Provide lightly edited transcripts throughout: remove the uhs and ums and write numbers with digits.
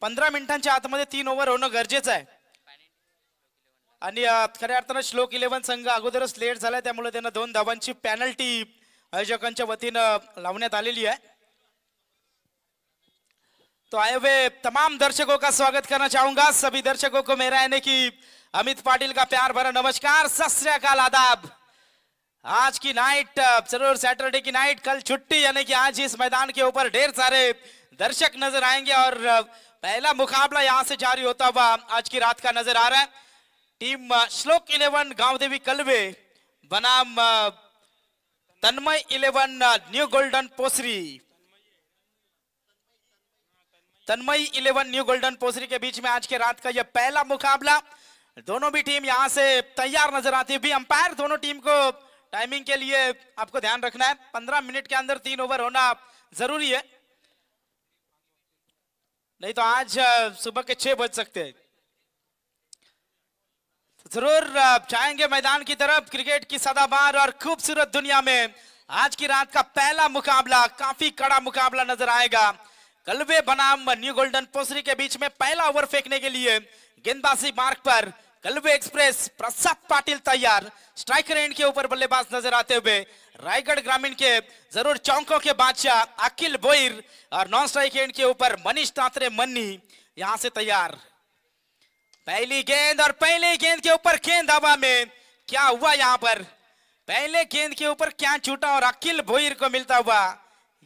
15 मिनिटांच्या आतमध्ये 3 ओव्हर होणं गरजेचं आहे आणि खऱ्या अर्थानं श्लोक 11 संघ अगोदरच लेट झालाय त्यामुळे त्यांना 2 धावांची पेनल्टी आयोजकांच्या वतीनं लावण्यात आलेली है। तो आए हुए तमाम दर्शकों का स्वागत करना चाहूंगा। सभी दर्शकों को मेरा यानी कि अमित पाटिल का प्यार भरा नमस्कार, सत श्री अकाल, आदाब। आज की नाइट जरूर सैटरडे की नाइट, कल छुट्टी यानी कि आज इस मैदान के ऊपर ढेर सारे दर्शक नजर आएंगे और पहला मुकाबला यहां से जारी होता हुआ आज की रात का नजर आ रहा है। टीम श्लोक 11 गांवदेवी कलवे बनाम Tanmay 11 new golden Posari, Tanmay 11 new golden Posari के बीच में आज के रात का यह पहला मुकाबला। दोनों भी टीम यहां से तैयार नजर आती है। अंपायर दोनों टीम को टाइमिंग के लिए आपको ध्यान रखना है, 15 मिनट के अंदर 3 ओवर होना जरूरी है, नहीं तो आज सुबह के 6 बज सकते हैं। तो जरूर जाएंगे मैदान की तरफ। क्रिकेट की सदाबहार और खूबसूरत दुनिया में आज की रात का पहला मुकाबला, काफी कड़ा मुकाबला नजर आएगा। कलवे बनाम न्यू गोल्डन पोसरी के बीच में पहला ओवर फेंकने के लिए गेंदबाजी मार्ग पर कलवे एक्सप्रेस प्रसाद पाटिल तैयार। स्ट्राइकर एंड के ऊपर बल्लेबाज नजर आते हुए रायगढ़ ग्रामीण के जरूर चौंकों के बादशाह अखिल भोईर और नॉन स्ट्राइक एंड के ऊपर मनीष तात्रे मन्नी यहां से तैयार। पहली गेंद और पहले गेंद के ऊपर गेंद हवा में, क्या हुआ यहां पर? पहले गेंद के ऊपर क्या छूटा और अखिल भोईर को मिलता हुआ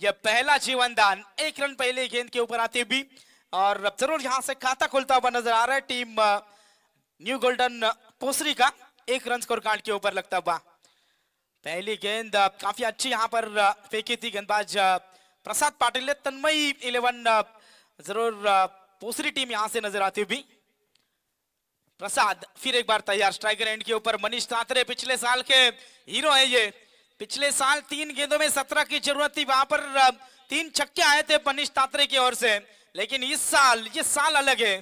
यह पहला जीवनदान। 1 रन पहले गेंद के ऊपर आते भी और जरूर यहां से खाता खुलता हुआ नजर आ रहा है टीम न्यू गोल्डन पोसरी का। 1 रन स्कोर कार्ड के ऊपर लगता हुआ पहली गेंद काफी अच्छी यहां पर फेंकी थी गेंदबाज प्रसाद पाटिल ने। तन्मय 11 जरूर पोसरी टीम यहां से नजर आती हुई। प्रसाद फिर एक बार तैयार। स्ट्राइकर एंड के ऊपर मनीष तात्रे पिछले साल के हीरो है ये। पिछले साल 3 गेंदों में 17 की जरूरत थी, वहां पर 3 छक्के आए थे मनीष तात्रे की ओर से, लेकिन इस साल ये साल अलग है।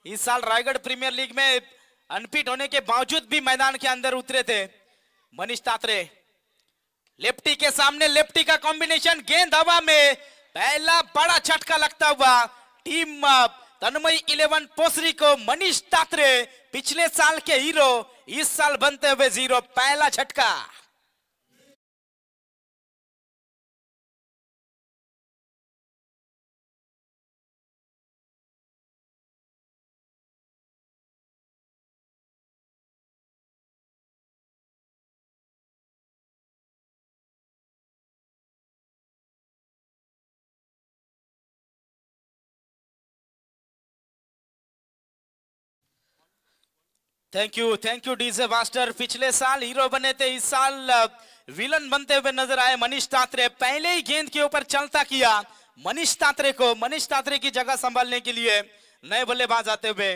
इस साल रायगढ़ प्रीमियर लीग में अनफिट होने के बावजूद भी मैदान के अंदर उतरे थे मनीष तात्रे। लेफ्टी के सामने लेफ्टी का कॉम्बिनेशन, गेंद हवा में, पहला बड़ा झटका लगता हुआ टीम तन्मय 11 पोसरी को। मनीष तात्रे पिछले साल के हीरो इस साल बनते हुए जीरो, पहला झटका। Thank you DJ master. पिछले साल हीरो बने थे, इस साल विलन बनते हुए नजर आए मनीष तात्रे। पहले ही गेंद के ऊपर चलता किया मनीष तात्रे को। मनीष तात्रे की जगह संभालने के लिए नए बल्लेबाज आते हुए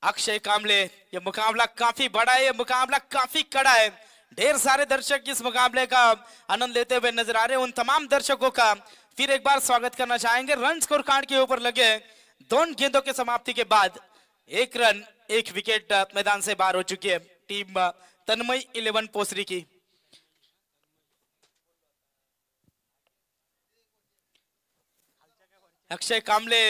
अक्षय कामले। ये मुकाबला काफी बड़ा है, ये मुकाबला काफी कड़ा है। ढेर सारे दर्शक इस मुकाबले का आनंद लेते हुए नजर आ रहे हैं। उन तमाम दर्शकों का फिर एक बार स्वागत करना चाहेंगे। रन स्कोर कार्ड के ऊपर लगे 2 गेंदों के समाप्ति के बाद 1 रन 1 विकेट मैदान से बाहर हो चुकी है टीम तन्मय 11 पोसरी की। अक्षय कामले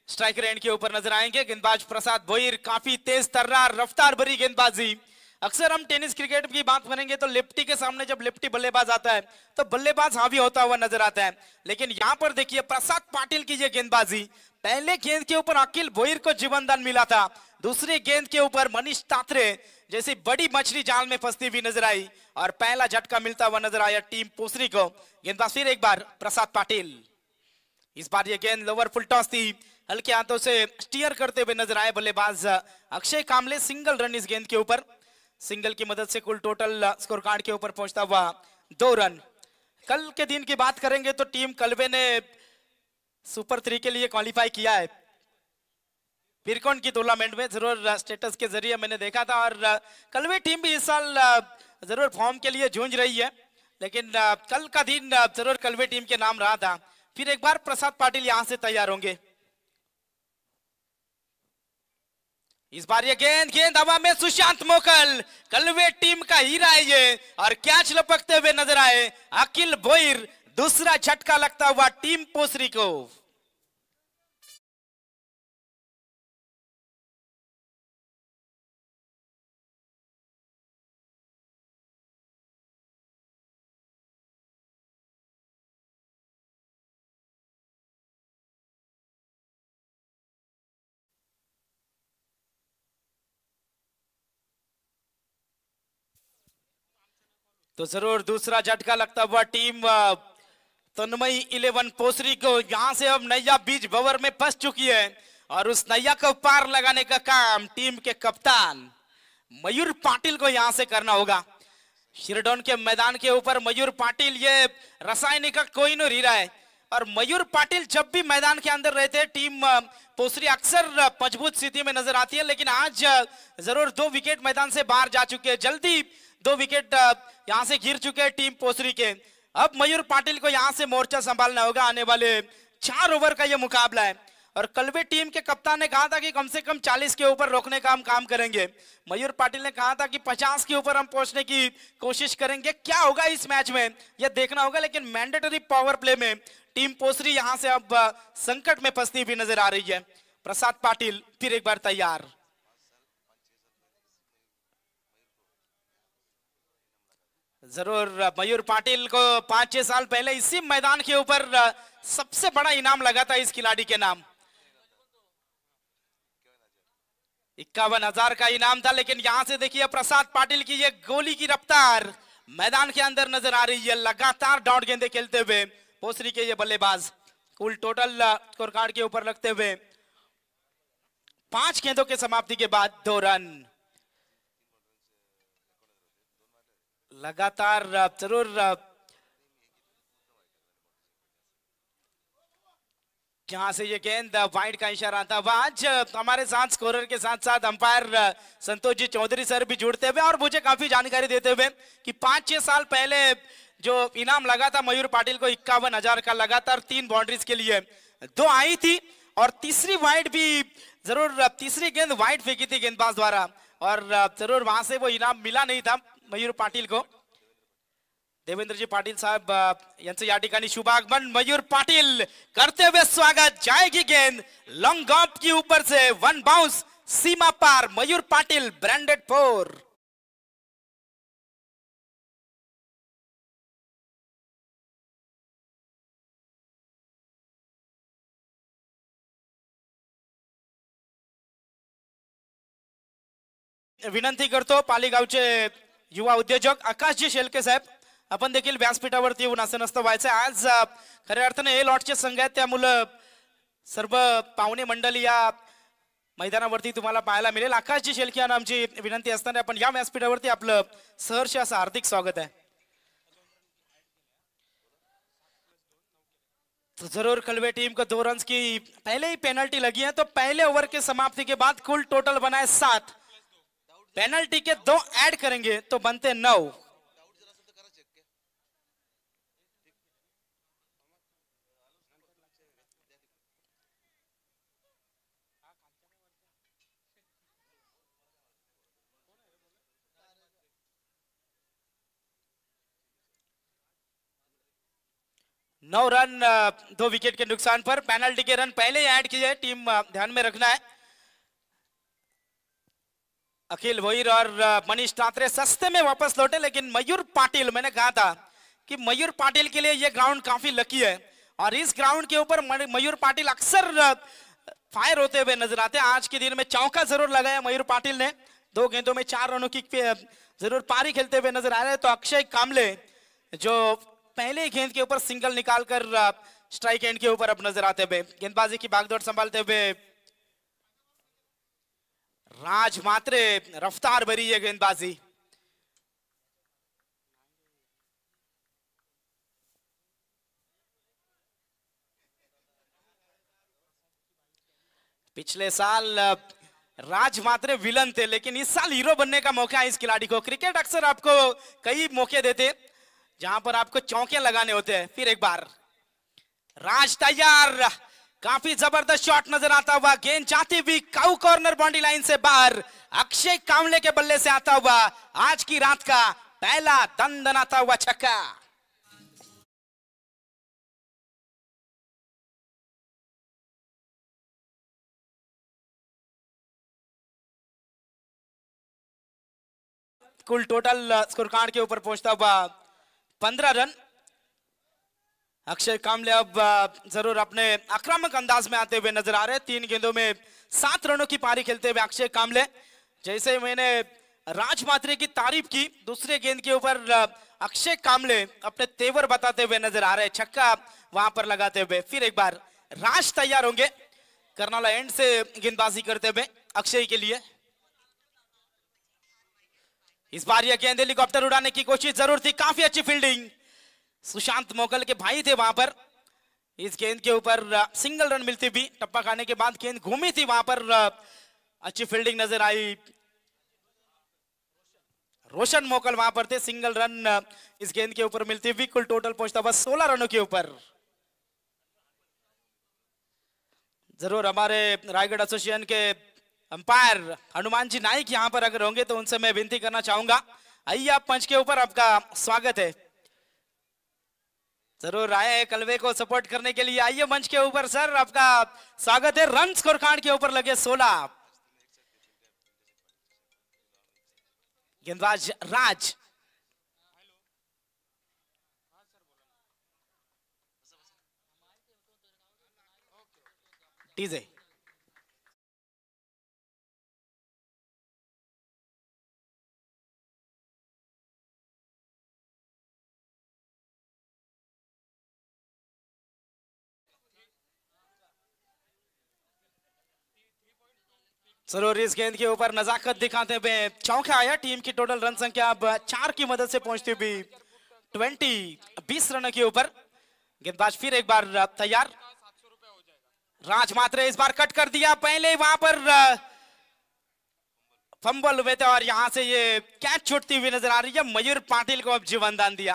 स्ट्राइकर एंड के ऊपर नजर आएंगे। गेंदबाज प्रसाद भोईर, काफी तेज तर्रार रफ्तार भरी गेंदबाजी। अक्सर हम टेनिस क्रिकेट की बात करेंगे तो लेफ्टी के सामने जब लेफ्टी बल्लेबाज आता है तो बल्लेबाज हावी होता हुआ नजर आता है, लेकिन यहां पर देखिए प्रसाद पाटिल की ये गेंदबाजी। पहले गेंद के ऊपर अखिल भोईर को जीवनदान मिला था, दूसरी गेंद के ऊपर मनीष तात्रे जैसी बड़ी मछली जाल में फंसती हुई नजर आई और पहला झटका मिलता हुआ नजर आया टीम पोसरी को। गेंदबाज फिर एक बार प्रसाद पाटिल। इस बार ये गेंद लोअर फुल टॉस थी, हल्के हाथों से स्टीयर करते हुए नजर आए बल्लेबाज अक्षय कामले। सिंगल रन इस गेंद के ऊपर, सिंगल की मदद से कुल टोटल स्कोर कार्ड के ऊपर पहुंचता हुआ 2 रन। कल के दिन की बात करेंगे तो टीम कलवे ने सुपर 3 के लिए क्वालिफाई किया है पिरकोन की टूर्नामेंट में। जरूर स्टेटस के जरिए मैंने देखा था और कलवे टीम भी इस साल जरूर फॉर्म के लिए जूझ रही है, लेकिन कल का दिन जरूर कलवे टीम के नाम रहा था। फिर एक बार प्रसाद पाटिल यहां से तैयार होंगे। इस बार ये गेंद हवा में, सुशांत मोकल कलवे टीम का हीरा है ये और कैच लपकते हुए नजर आए अखिल भोईर। दूसरा झटका लगता हुआ टीम पोसरी को। तो जरूर दूसरा झटका लगता हुआ टीम तन्मय 11 पोसरी को। यहां से अब नैया बीच भंवर में फंस चुकी है और उस नैया को पार लगाने का काम टीम के कप्तान मयूर पाटिल को यहां से करना होगा। शिरडोन के मैदान के ऊपर मयूर पाटिल, ये रासायनिक का कोई नहीं रहा है और मयूर पाटिल जब भी मैदान के अंदर रहते हैं टीम पोसरी अक्सर मजबूत स्थिति में नजर आती है, लेकिन आज जरूर 2 विकेट मैदान से बाहर जा चुके हैं। जल्दी 2 विकेट यहां से गिर चुके हैं टीम पोसरी के। अब मयूर पाटिल को यहां से मोर्चा संभालना होगा। आने वाले 4 ओवर का यह मुकाबला है और कलवे टीम के कप्तान ने कहा था कि कम से कम 40 के ऊपर रोकने का हम काम करेंगे। मयूर पाटिल ने कहा था कि 50 के ऊपर हम पहुंचने की कोशिश करेंगे। क्या होगा इस मैच में यह देखना होगा, लेकिन मैंडेटरी पावर प्ले में टीम पोसरी यहां से अब संकट में फंसती हुई नजर आ रही है। प्रसाद पाटिल फिर एक बार तैयार। जरूर मयूर पाटिल को 5-6 साल पहले इसी मैदान के ऊपर सबसे बड़ा इनाम लगा था इस खिलाड़ी के नाम। 51,000 का इनाम था, लेकिन यहां से देखिए प्रसाद पाटिल की ये गोली की रफ्तार मैदान के अंदर नजर आ रही है। लगातार डॉट गेंदे खेलते हुए पोसरी के ये बल्लेबाज कुल टोटल स्कोर कार्ड के ऊपर रखते हुए 5 गेंदों के समाप्ति के बाद 2 रन। लगातार जरूर जहां से ये गेंद वाइड का इशारा था। आज हमारे साथ स्कोरर के साथ साथ अंपायर संतोष जी चौधरी सर भी जुड़ते हुए और मुझे काफी जानकारी देते हुए कि 5-6 साल पहले जो इनाम लगा था मयूर पाटिल को 51,000 का, लगातार 3 बाउंड्रीज के लिए 2 आई थी और तीसरी वाइड भी जरूर, तीसरी गेंद वाइड फेंकी थी गेंदबाज द्वारा और जरूर वहां से वो इनाम मिला नहीं था मयूर पाटिल को। देवेंद्र जी पाटिल साहब यांचं या ठिकाणी शुभागमन। मयूर पाटिल करते हुए स्वागत। जाएगी गेंद लॉन्ग ऑफ के ऊपर से 1 बाउंस सीमा पार। मयूर पाटिल ब्रांडेड 4। विनंती करतो पालीगावचे युवा उद्योजक आकाशजी शेलके साहेब, आपण देखील व्यासपीठावरती येऊन असं नसतं व्हायचं। आज खऱ्या अर्थाने ए लॉटचे संघ आहेत, त्यामुळे सर्व पाहुणे मंडळी या मैदानावरती तुम्हाला पाहायला मिळेल। आकाशजी शेलके यांना आमची विनंती असताना आपण या व्यासपीठावरती आपलं सहर्ष असं हार्दिक स्वागत है। तो जरूर कलवे टीम को 2 रन की पहले ही पेनल्टी लगी है, तो पहले ओवर के समाप्ति के बाद कुल टोटल बनाए 7, पेनल्टी के 2 ऐड करेंगे तो बनते 9। नौ रन 2 विकेट के नुकसान पर। पेनल्टी के रन पहले ही ऐड किए, टीम ध्यान में रखना है। अखिल वहीर और मनीष तात्रे सस्ते में वापस लौटे, लेकिन मयूर पाटिल, मैंने कहा था कि मयूर पाटिल के लिए यह ग्राउंड काफी लकी है और इस ग्राउंड के ऊपर मयूर पाटिल अक्सर फायर होते हुए नजर आते हैं। आज के दिन में चौका जरूर लगाया मयूर पाटिल ने, 2 गेंदों में 4 रनों की जरूर पारी खेलते हुए नजर आ रहे हैं। तो अक्षय कामले जो पहले गेंद के ऊपर सिंगल निकालकर स्ट्राइक एंड के ऊपर अब नजर आते हुए गेंदबाजी की बागडोर संभालते हुए राज मात्रे, रफ्तार भरी है गेंदबाजी। पिछले साल राज मात्रे विलन थे, लेकिन इस साल हीरो बनने का मौका है इस खिलाड़ी को। क्रिकेट अक्सर आपको कई मौके देते जहां पर आपको चौके लगाने होते हैं। फिर एक बार राज तैयार, काफी जबरदस्त शॉट नजर आता हुआ, गेंद जाती हुई काउ कॉर्नर बाउंड्री लाइन से बाहर। अक्षय कामले के बल्ले से आता हुआ आज की रात का पहला दंदनाता हुआ छक्का। कुल टोटल स्कोर कार्ड के ऊपर पहुंचता हुआ 15 रन। अक्षय कामले अब जरूर अपने आक्रामक अंदाज में आते हुए नजर आ रहे हैं। 3 गेंदों में 7 रनों की पारी खेलते हुए अक्षय कामले। जैसे मैंने राज मात्रे की तारीफ की, दूसरे गेंद के ऊपर अक्षय कामले अपने तेवर बताते हुए नजर आ रहे, छक्का वहां पर लगाते हुए। फिर एक बार राज तैयार होंगे कर्नाला एंड से गेंदबाजी करते हुए अक्षय के लिए। इस बार यह गेंद हेलीकॉप्टर उड़ाने की कोशिश जरूर थी, काफी अच्छी फील्डिंग, सुशांत मोगल के भाई थे वहां पर। इस गेंद के ऊपर सिंगल रन मिलती भी, टप्पा खाने के बाद गेंद घूमी थी वहां पर, अच्छी फील्डिंग नजर आई। रोशन मोकल वहां पर थे, सिंगल रन इस गेंद के ऊपर मिलती हुई, कुल टोटल पहुंचता बस 16 रनों के ऊपर। जरूर हमारे रायगढ़ एसोसिएशन के अंपायर हनुमान जी नाइक यहां पर अगर होंगे तो उनसे मैं विनती करना चाहूंगा, आइए आप मंच के ऊपर, आपका स्वागत है। जरूर आए कलवे को सपोर्ट करने के लिए, आइए मंच के ऊपर सर, आपका स्वागत है। रन स्कोर कार्ड के ऊपर लगे 16। गेंदबाज राज, टीजे जरूर इस गेंद के ऊपर नजाकत दिखाते हुए चौका आया। टीम की टोटल रन संख्या अब 4 की मदद से पहुंचती हुई 20 रनों के ऊपर। गेंदबाज फिर एक बार तैयार, राज मात्रे इस बार कट कर दिया, पहले वहां पर फंबल हुए थे और यहां से ये कैच छूटती हुई नजर आ रही है। मयूर पाटिल को अब जीवनदान दिया,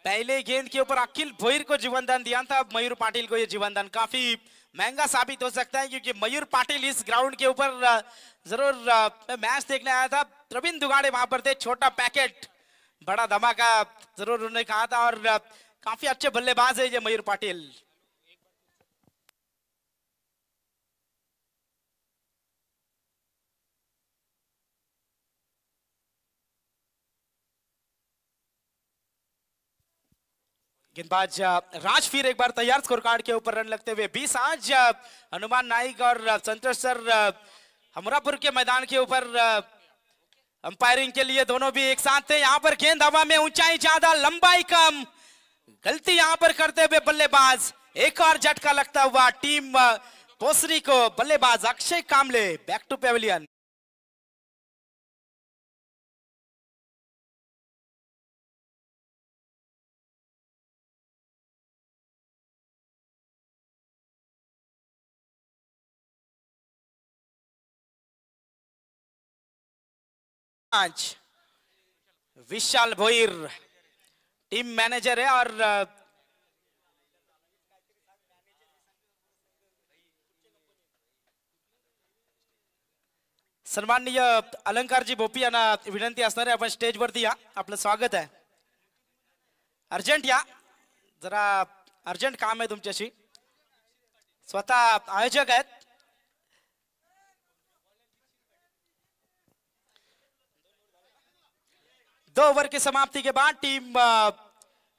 पहले गेंद के ऊपर अखिल भोईर को जीवनदान दिया था, अब मयूर पाटिल को ये जीवनदान काफी महंगा साबित हो सकता है, क्योंकि मयूर पाटिल इस ग्राउंड के ऊपर जरूर मैच देखने आया था, प्रवीण दुगाड़े वहां पर थे, छोटा पैकेट बड़ा धमाका जरूर उन्होंने कहा था, और काफी अच्छे बल्लेबाज है ये मयूर पाटिल। गेंदबाज राज फिर एक बार तैयार, स्कोर कार्ड के ऊपर रन लगते हुए 20। आज हनुमान नाइक और संतोष सर हमरापुर के मैदान के ऊपर अंपायरिंग के लिए दोनों भी एक साथ थे। यहाँ पर गेंद हवा में, ऊंचाई ज्यादा लंबाई कम, गलती यहाँ पर करते हुए बल्लेबाज, एक और झटका लगता हुआ टीम पोसरी को। बल्लेबाज Akshay Kamle back to pavilion. Vishal Bhoir team manager है और सन्माननीय अलंकारजी बोपी यांना विनंती असणार आहे, आपण स्टेजवरती या, आपलं स्वागत आहे। अर्जंट या, जरा अर्जंट काम आहे तुमच्याशी, स्वतः आयोजक आहेत। 2 ओवर की समाप्ति के बाद टीम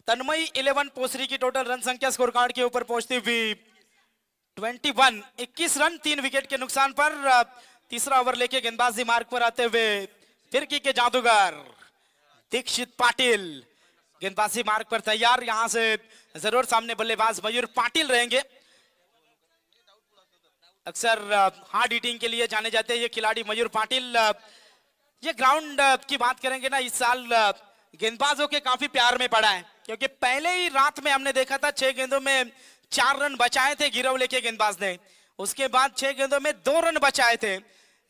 तन्मई 11 पोसरी की टोटल रन संख्या स्कोर कार्ड के ऊपर पहुंचती हुई 21 रन 3 विकेट के नुकसान पर। तीसरा ओवर लेके गेंदबाजी मार्ग पर आते हुए फिरकी के जादूगर दीक्षित पाटिल गेंदबाजी मार्ग पर तैयार, यहां से जरूर सामने बल्लेबाज मयूर पाटिल रहेंगे। अक्सर हार्ड हिटिंग के लिए जाने जाते हैं ये खिलाड़ी मयूर पाटिल। ये ग्राउंड की बात करेंगे ना, इस साल गेंदबाजों के काफी प्यार में पड़ा है, क्योंकि पहले ही रात में हमने देखा था 6 गेंदों में 4 रन बचाए थे गिरवले के गेंदबाज ने, उसके बाद 6 गेंदों में 2 रन बचाए थे।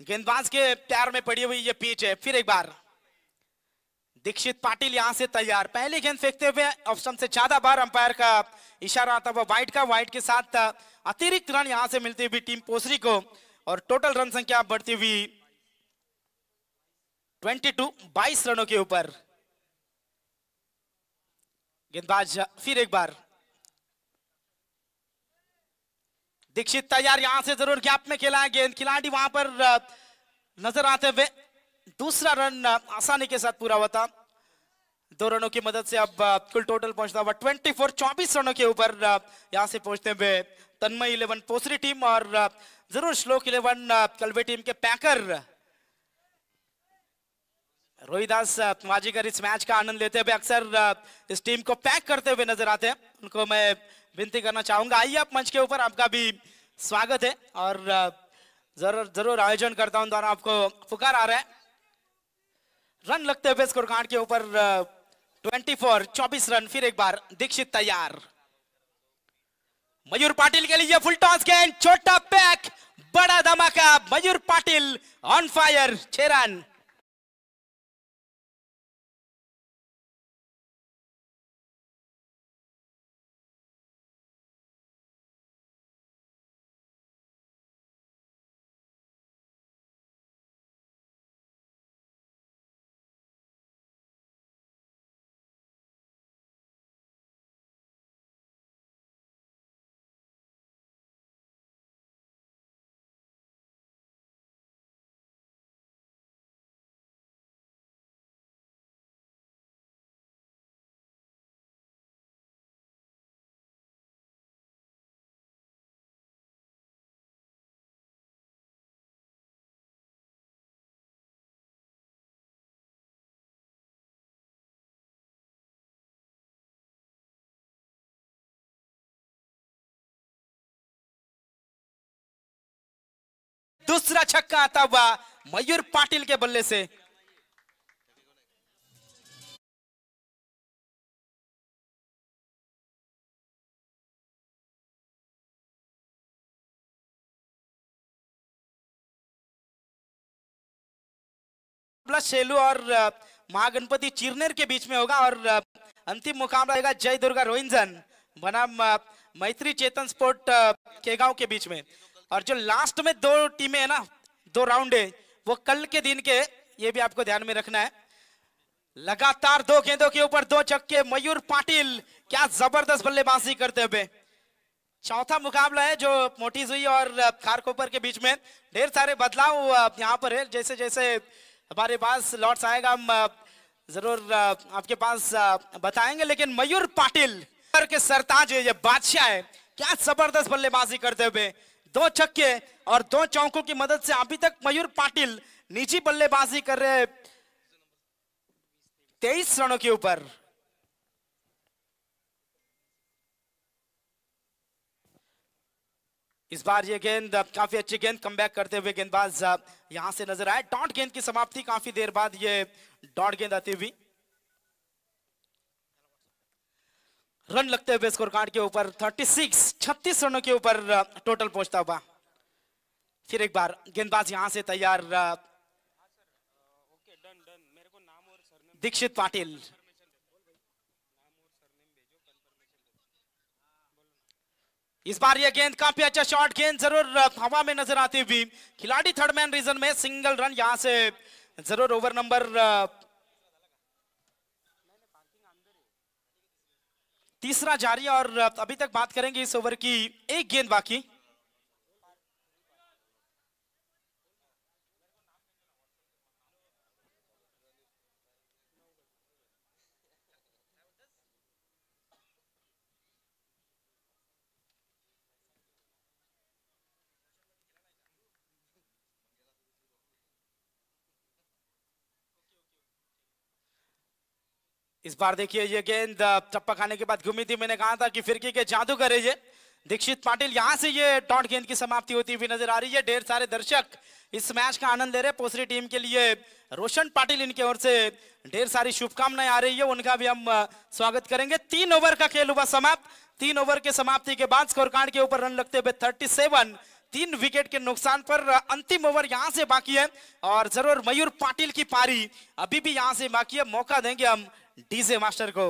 गेंदबाज के प्यार में पड़ी हुई ये पिच है। फिर एक बार दीक्षित पाटिल यहां से तैयार, पहली गेंद फेंकते हुए ऑप्शन से ज्यादा बार अंपायर का इशारा आता हुआ वाइड का, वाइड के साथ अतिरिक्त रन यहां से मिलती हुई टीम पोसरी को, और टोटल रन संख्या बढ़ती हुई 22 रनों के ऊपर। गेंदबाज फिर एक बार दीक्षित तैयार, यहां से जरूर गैप में खेला है गेंद, खिलाड़ी वहां पर नजर आते हुए दूसरा रन आसानी के साथ पूरा हुआ था। 2 रनों की मदद से अब कुल टोटल पहुंचता हुआ 24 रनों के ऊपर यहां से पहुंचते हुए तन्मय 11 पोसरी टीम और जरूर श्लोक 11 कलवे टीम के पैकर रोहिदास माजीकर इस मैच का आनंद लेते हुए अक्सर इस टीम को पैक करते हुए नजर आते हैं। उनको मैं विनती करना चाहूंगा, आइए आप मंच के ऊपर, आपका भी स्वागत है और जरूर जरूर आयोजन करता हूं द्वारा आपको पुकार आ रहा है। रन लगते हुए स्कोर कार्ड के ऊपर 24 रन। फिर एक बार दीक्षित तैयार, मयूर पाटिल के लिए फुल टॉस गेंद, छोटा पैक, बड़ा धमाका, Mayur Patil on fire, 6 run. दूसरा छक्का आता हुआ मयूर पाटिल के बल्ले से। शेलू और महागणपति चिरनेर के बीच में होगा और अंतिम मुकाबला रहेगा जय दुर्गा रोहिंजन बनाम मैत्री चेतन स्पोर्ट केगांव के बीच में। और जो लास्ट में 2 टीमें है ना, 2 राउंड है, वो कल के दिन के, ये भी आपको ध्यान में रखना है। लगातार 2 गेंदों के ऊपर 2 छक्के, मयूर पाटिल क्या जबरदस्त बल्लेबाजी करते हुए। चौथा मुकाबला है जो मोटी सुई और खारकोपर के बीच में। ढेर सारे बदलाव यहाँ पर है, जैसे जैसे हमारे पास लॉट्स आएगा हम जरूर आपके पास बताएंगे। लेकिन मयूर पाटिल के सरताज है, ये बादशाह है, क्या जबरदस्त बल्लेबाजी करते हुए। 2 छक्के और 2 चौकों की मदद से अभी तक मयूर पाटिल निजी बल्लेबाजी कर रहे 23 रनों के ऊपर। इस बार ये गेंद काफी अच्छी गेंद, कमबैक करते हुए गेंदबाज यहां से नजर आए। डॉट गेंद की समाप्ति, काफी देर बाद ये डॉट गेंद आती हुई। रन लगते हुए स्कोर कार्ड के ऊपर 36 रनों के ऊपर टोटल पहुंचता हुआ। फिर एक बार गेंदबाज यहां से तैयार, दीक्षित पाटिल। इस बार यह गेंद काफी अच्छा शॉट, गेंद जरूर हवा में नजर आती हुई। खिलाड़ी थर्ड मैन रीजन में, सिंगल रन यहां से जरूर ओवर नंबर 3 जारी। और अभी तक बात करेंगे इस ओवर की, 1 गेंद बाकी। इस बार देखिए ये गेंद चप्पा खाने के बाद घूमी थी। मैंने कहा था कि फिरकी के जादूगर है ये दीक्षित पाटिल। यहां से ये डॉट गेंद की समाप्ति होती हुई नजर आ रही है। ढेर सारे दर्शक इस मैच का आनंद ले रहे हैं। पोसरी टीम के लिए रोशन पाटिल, इनकी ओर से ढेर सारी शुभकामनाएं आ रही है, उनका भी हम स्वागत करेंगे। 3 ओवर का खेल हुआ समाप्त। 3 ओवर के समाप्ति के बाद स्कोर कार्ड के ऊपर रन लगते हुए 37, 3 विकेट के नुकसान पर अंतिम ओवर यहां से बाकी है और जरूर मयूर पाटिल की पारी अभी भी यहां से बाकी है। मौका देंगे हम डीजे मास्टर को।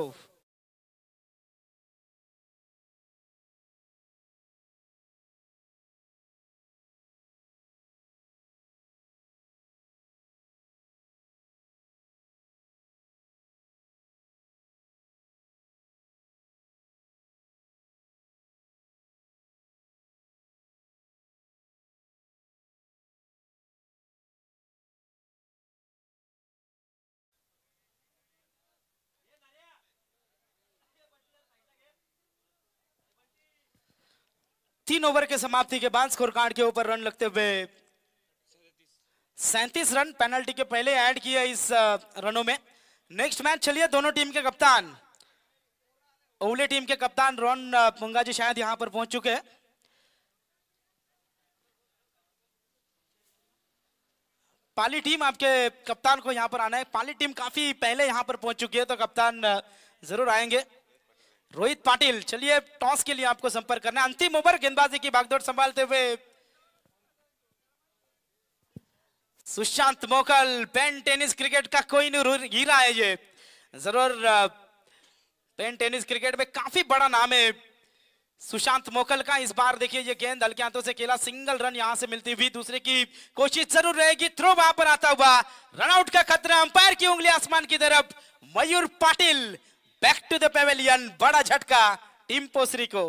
तीन ओवर के समाप्ति के बाद स्कोर कार्ड के ऊपर रन लगते हुए 37 रन पेनल्टी के पहले ऐड किए इस रनों में। नेक्स्ट मैच चलिए, दोनों टीम के कप्तान, ओवले टीम के कप्तान रोन मुंगा जी शायद यहां पर पहुंच चुके हैं। पाली टीम, आपके कप्तान को यहां पर आना है। पाली टीम काफी पहले यहां पर पहुंच चुकी है, तो कप्तान जरूर आएंगे। रोहित पाटिल, चलिए टॉस के लिए आपको संपर्क करना है। अंतिम ओवर, गेंदबाजी की भागदौड़ संभालते हुए सुशांत मोकल। पेन टेनिस क्रिकेट का कोई नहीं हीरा है ये, जरूर पेन टेनिस क्रिकेट में काफी बड़ा नाम है सुशांत मोकल का। इस बार देखिए ये गेंद हल्के हाथों से खेला, सिंगल रन यहां से मिलती हुई, दूसरे की कोशिश जरूर रहेगी। थ्रो वहां पर आता हुआ, रनआउट का खतरा, अंपायर की उंगली आसमान की तरफ। Mayur Patil back to the pavilion, बड़ा झटका टीम पोसरी को।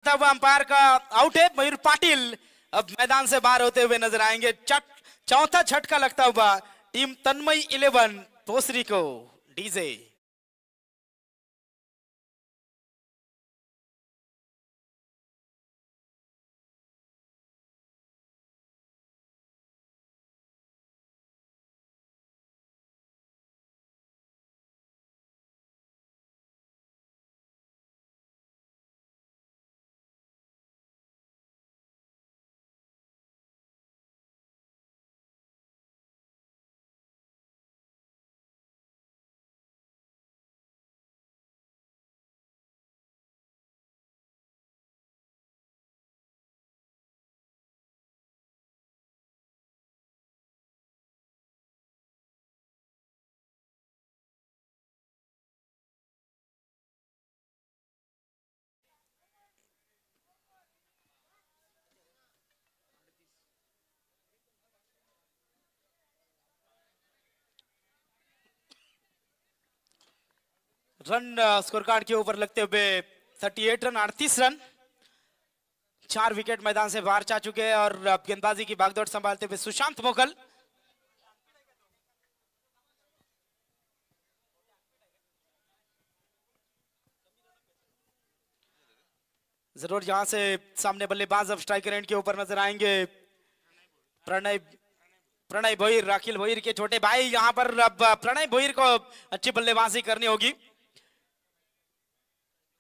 अंपायर का आउट है। मयूर पाटिल अब मैदान से बाहर होते हुए नजर आएंगे। चौथा झटका लगता हुआ टीम तन्मय 11 पोसरी को। डीजे रन स्कोर कार्ड के ऊपर लगते हुए 38 रन, 38 रन, 4 विकेट मैदान से बाहर जा चुके हैं। और गेंदबाजी की भागदौड़ संभालते हुए सुशांत मोकल। जरूर यहां से सामने बल्लेबाज अब स्ट्राइकर एंड के ऊपर नजर आएंगे। प्रणय भोईर, राखिल भोईर के छोटे भाई। यहां पर अब प्रणय भोईर को अच्छी बल्लेबाजी करनी होगी।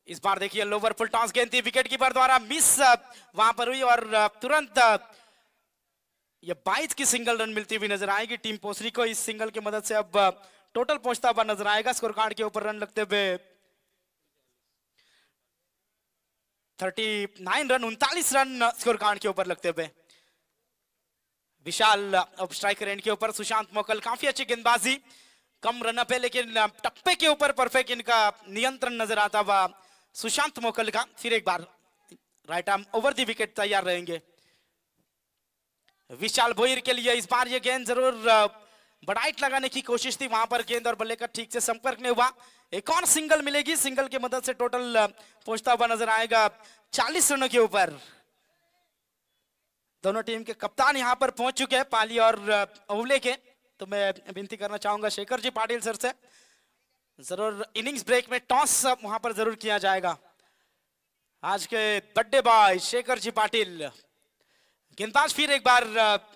इस बार देखिए लोवर फुल टॉस गेंद थी, विकेट कीपर द्वारा मिस वहां पर हुई और तुरंत ये 22 की सिंगल रन मिलती हुई नजर आएगी टीम पोसरी को। इस सिंगल की मदद से अब टोटल पहुंचता हुआ नजर आएगा। स्कोर कार्ड के ऊपर रन लगते हुए 39 रन, 39 रन स्कोर कार्ड के ऊपर लगते हुए। विशाल अब स्ट्राइकर एंड के ऊपर। सुशांत मोकल, काफी अच्छी गेंदबाजी, कम रन अप है लेकिन टप्पे के ऊपर परफेक्ट इनका नियंत्रण नजर आता हुआ सुशांत मोकल का। फिर एक बार right arm over the wicket तैयार रहेंगे विशाल भोईर के लिए। इस बार ये गेंद जरूर बड़ाइट लगाने की कोशिश थी, वहां पर गेंद और बल्ले का ठीक से संपर्क नहीं हुआ। एक और सिंगल मिलेगी, सिंगल की मदद से टोटल पहुंचता हुआ नजर आएगा 40 रनों के ऊपर। दोनों टीम के कप्तान यहां पर पहुंच चुके हैं, पाली और ओवले के। तो मैं विनती करना चाहूंगा शेखर जी पाटिल सर से, जरूर इनिंग्स ब्रेक में टॉस वहां पर जरूर किया जाएगा। आज के बर्थडे बॉय शेखर जी पाटिल। गेंदबाज फिर एक बार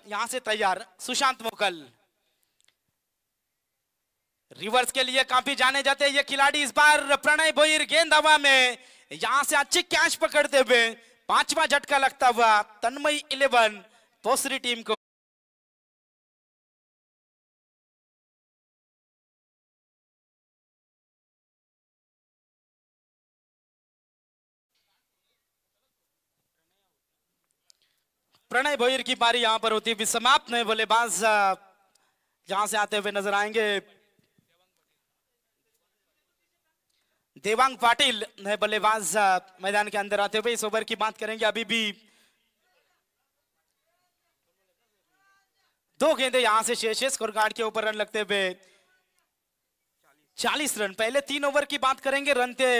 यहां से तैयार, सुशांत मोकल। रिवर्स के लिए काफी जाने जाते हैं ये खिलाड़ी। इस बार प्रणय भोईर गेंद हवा में, यहां से अच्छी कैच पकड़ते हुए 5वां झटका लगता हुआ तन्मय 11 पोसरी टीम को। प्रणय भोईर की पारी यहां पर होती हुई समाप्त। नए बल्लेबाज जहां से आते हुए नजर आएंगे देवांग पाटिल, नए बल्लेबाज मैदान के अंदर आते हुए। इस ओवर की बात करेंगे, अभी भी 2 गेंदे यहां से शेष है। स्कोर कार्ड के ऊपर रन लगते हुए 40 रन। पहले 3 ओवर की बात करेंगे, रन थे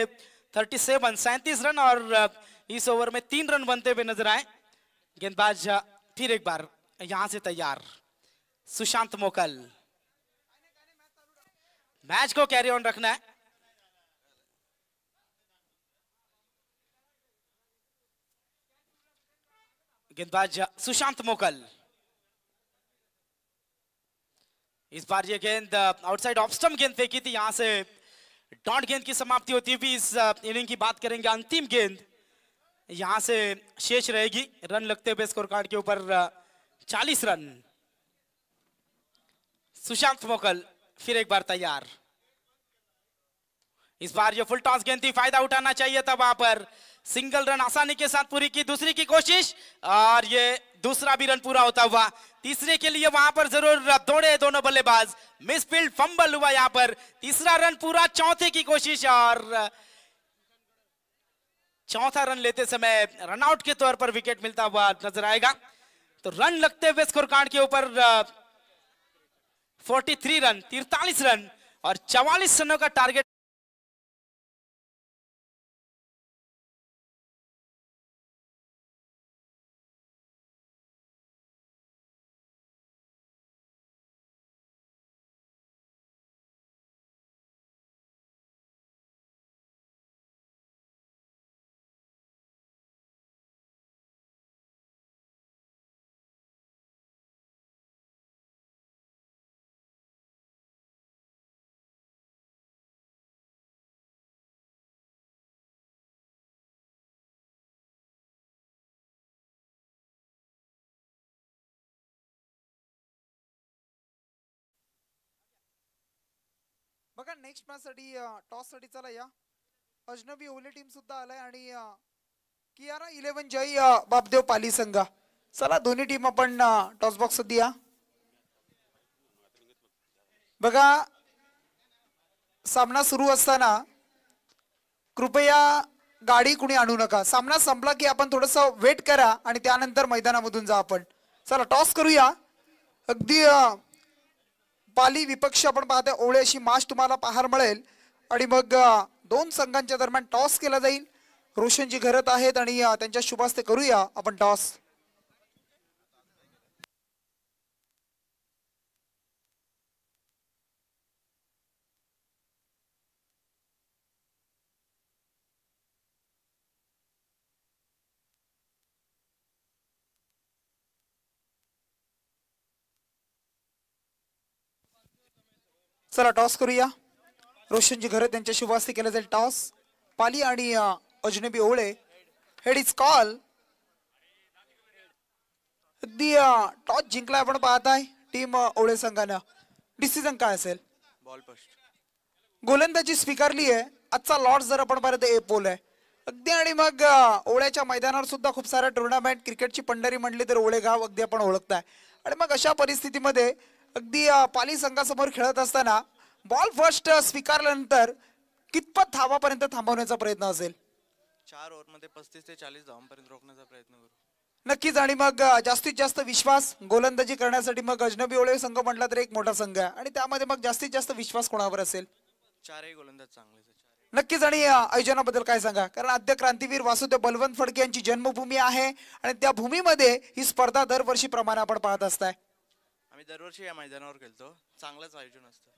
37 रन और इस ओवर में 3 रन बनते हुए नजर आए। गेंदबाज फिर एक बार यहां से तैयार, सुशांत मोकल। मैच को कैरी ऑन रखना है। गेंदबाज सुशांत मोकल। इस बार ये गेंद आउटसाइड ऑफ स्टंप गेंद फेंकी थी, यहां से डॉट गेंद की समाप्ति होती हुई इस इनिंग की बात करेंगे। अंतिम गेंद यहां से शेष रहेगी। रन लगते हुए स्कोर कार्ड के ऊपर 40 रन। सुशांत मोकल फिर एक बार तैयार। इस बार ये फुल टॉस गेंद थी, फायदा उठाना चाहिए था वहां पर। सिंगल रन आसानी के साथ पूरी की, दूसरी की कोशिश और ये दूसरा भी रन पूरा होता हुआ। तीसरे के लिए वहां पर जरूर दौड़े दोनों बल्लेबाज, मिसफील्ड फंबल हुआ यहां पर। तीसरा रन पूरा, चौथे की कोशिश और चौथा रन लेते समय रनआउट के तौर पर विकेट मिलता हुआ नजर आएगा। तो रन लगते हुए स्कोर कार्ड के ऊपर 43 रन, 43 रन और 44 रनों का टारगेट। बघा नेक्स्ट मॅच साठी टॉस साठी चला या. अजनबी ओले टीम सुद्धा आलाय आणि कियारा 11 जय बापदेव पाली संघ. चला दोन्ही टीम आपण टॉस बॉक्स मध्ये या. बघा सामना सुरू असताना कृपया गाडी कुणी आणू नका. सामना संपला की आपण थोडंसं वेट करा आणि त्यानंतर मैदानामधून जा आपण. चला टॉस करूया. अगदी पाली विपक्ष आपण पाहता ओळे अशी माश तुम्हाला पाहायला मिळेल आणि मग दोन संघांच्या दरम्यान टॉस केला जाईल. रोशनजी घरात आहेत आणि त्यांच्या शुभास्ते करूया आपण टॉस. चला टॉस करूया. रोशनजी घरात त्यांच्या शुभास्ते केला जाईल टॉस. पाली आणि अजनबी ओळे. Head is call. अगदी टॉस जिंकला आपण पाहताय टीम ओळे संघानं. डिसिजन काय असेल? Ball first. गोलंदाजी स्वीकारली आहे. आजचा लॉर्ड जर आपण पाहिलं तर ए पोल आहे अगदी. आणि मग ओळ्याच्या मैदानावर सुद्धा खूप साऱ्या टुर्नामेंट क्रिकेटची पंढरी म्हणली तर ओळे गाव अगदी आपण ओळखताय. आणि मग अशा परिस्थितीमध्ये अगदी पाली संघासमोर खेळत असताना बॉल फर्स्ट स्वीकारल्यानंतर कितपत धावापर्यंत थांबवण्याचा प्रयत्न असेल? 4 ओव्हरमध्ये 35 ते 40 धावांपर्यंत रोखण्याचा प्रयत्न करू नक्कीच. आणि मग जास्तीत जास्त विश्वास गोलंदाजी करण्यासाठी मग अजनबी ओळे संघ म्हटला तर एक मोठा संघ आहे आणि त्यामध्ये मग जास्तीत जास्त विश्वास कोणावर असेल? 4ही गोलंदाज चांगले. नक्कीच. आणि आयोजनाबद्दल काय सांगा? कारण आद्य क्रांतीवीर वासुदेव बलवंत फडके यांची जन्मभूमी आहे आणि त्या भूमीमध्ये ही स्पर्धा दरवर्षी प्रमाणे आपण पाहत असताय. आम्ही दरवर्षी या मैदानावर खेळतो. चांगलंच आयोजन असतं.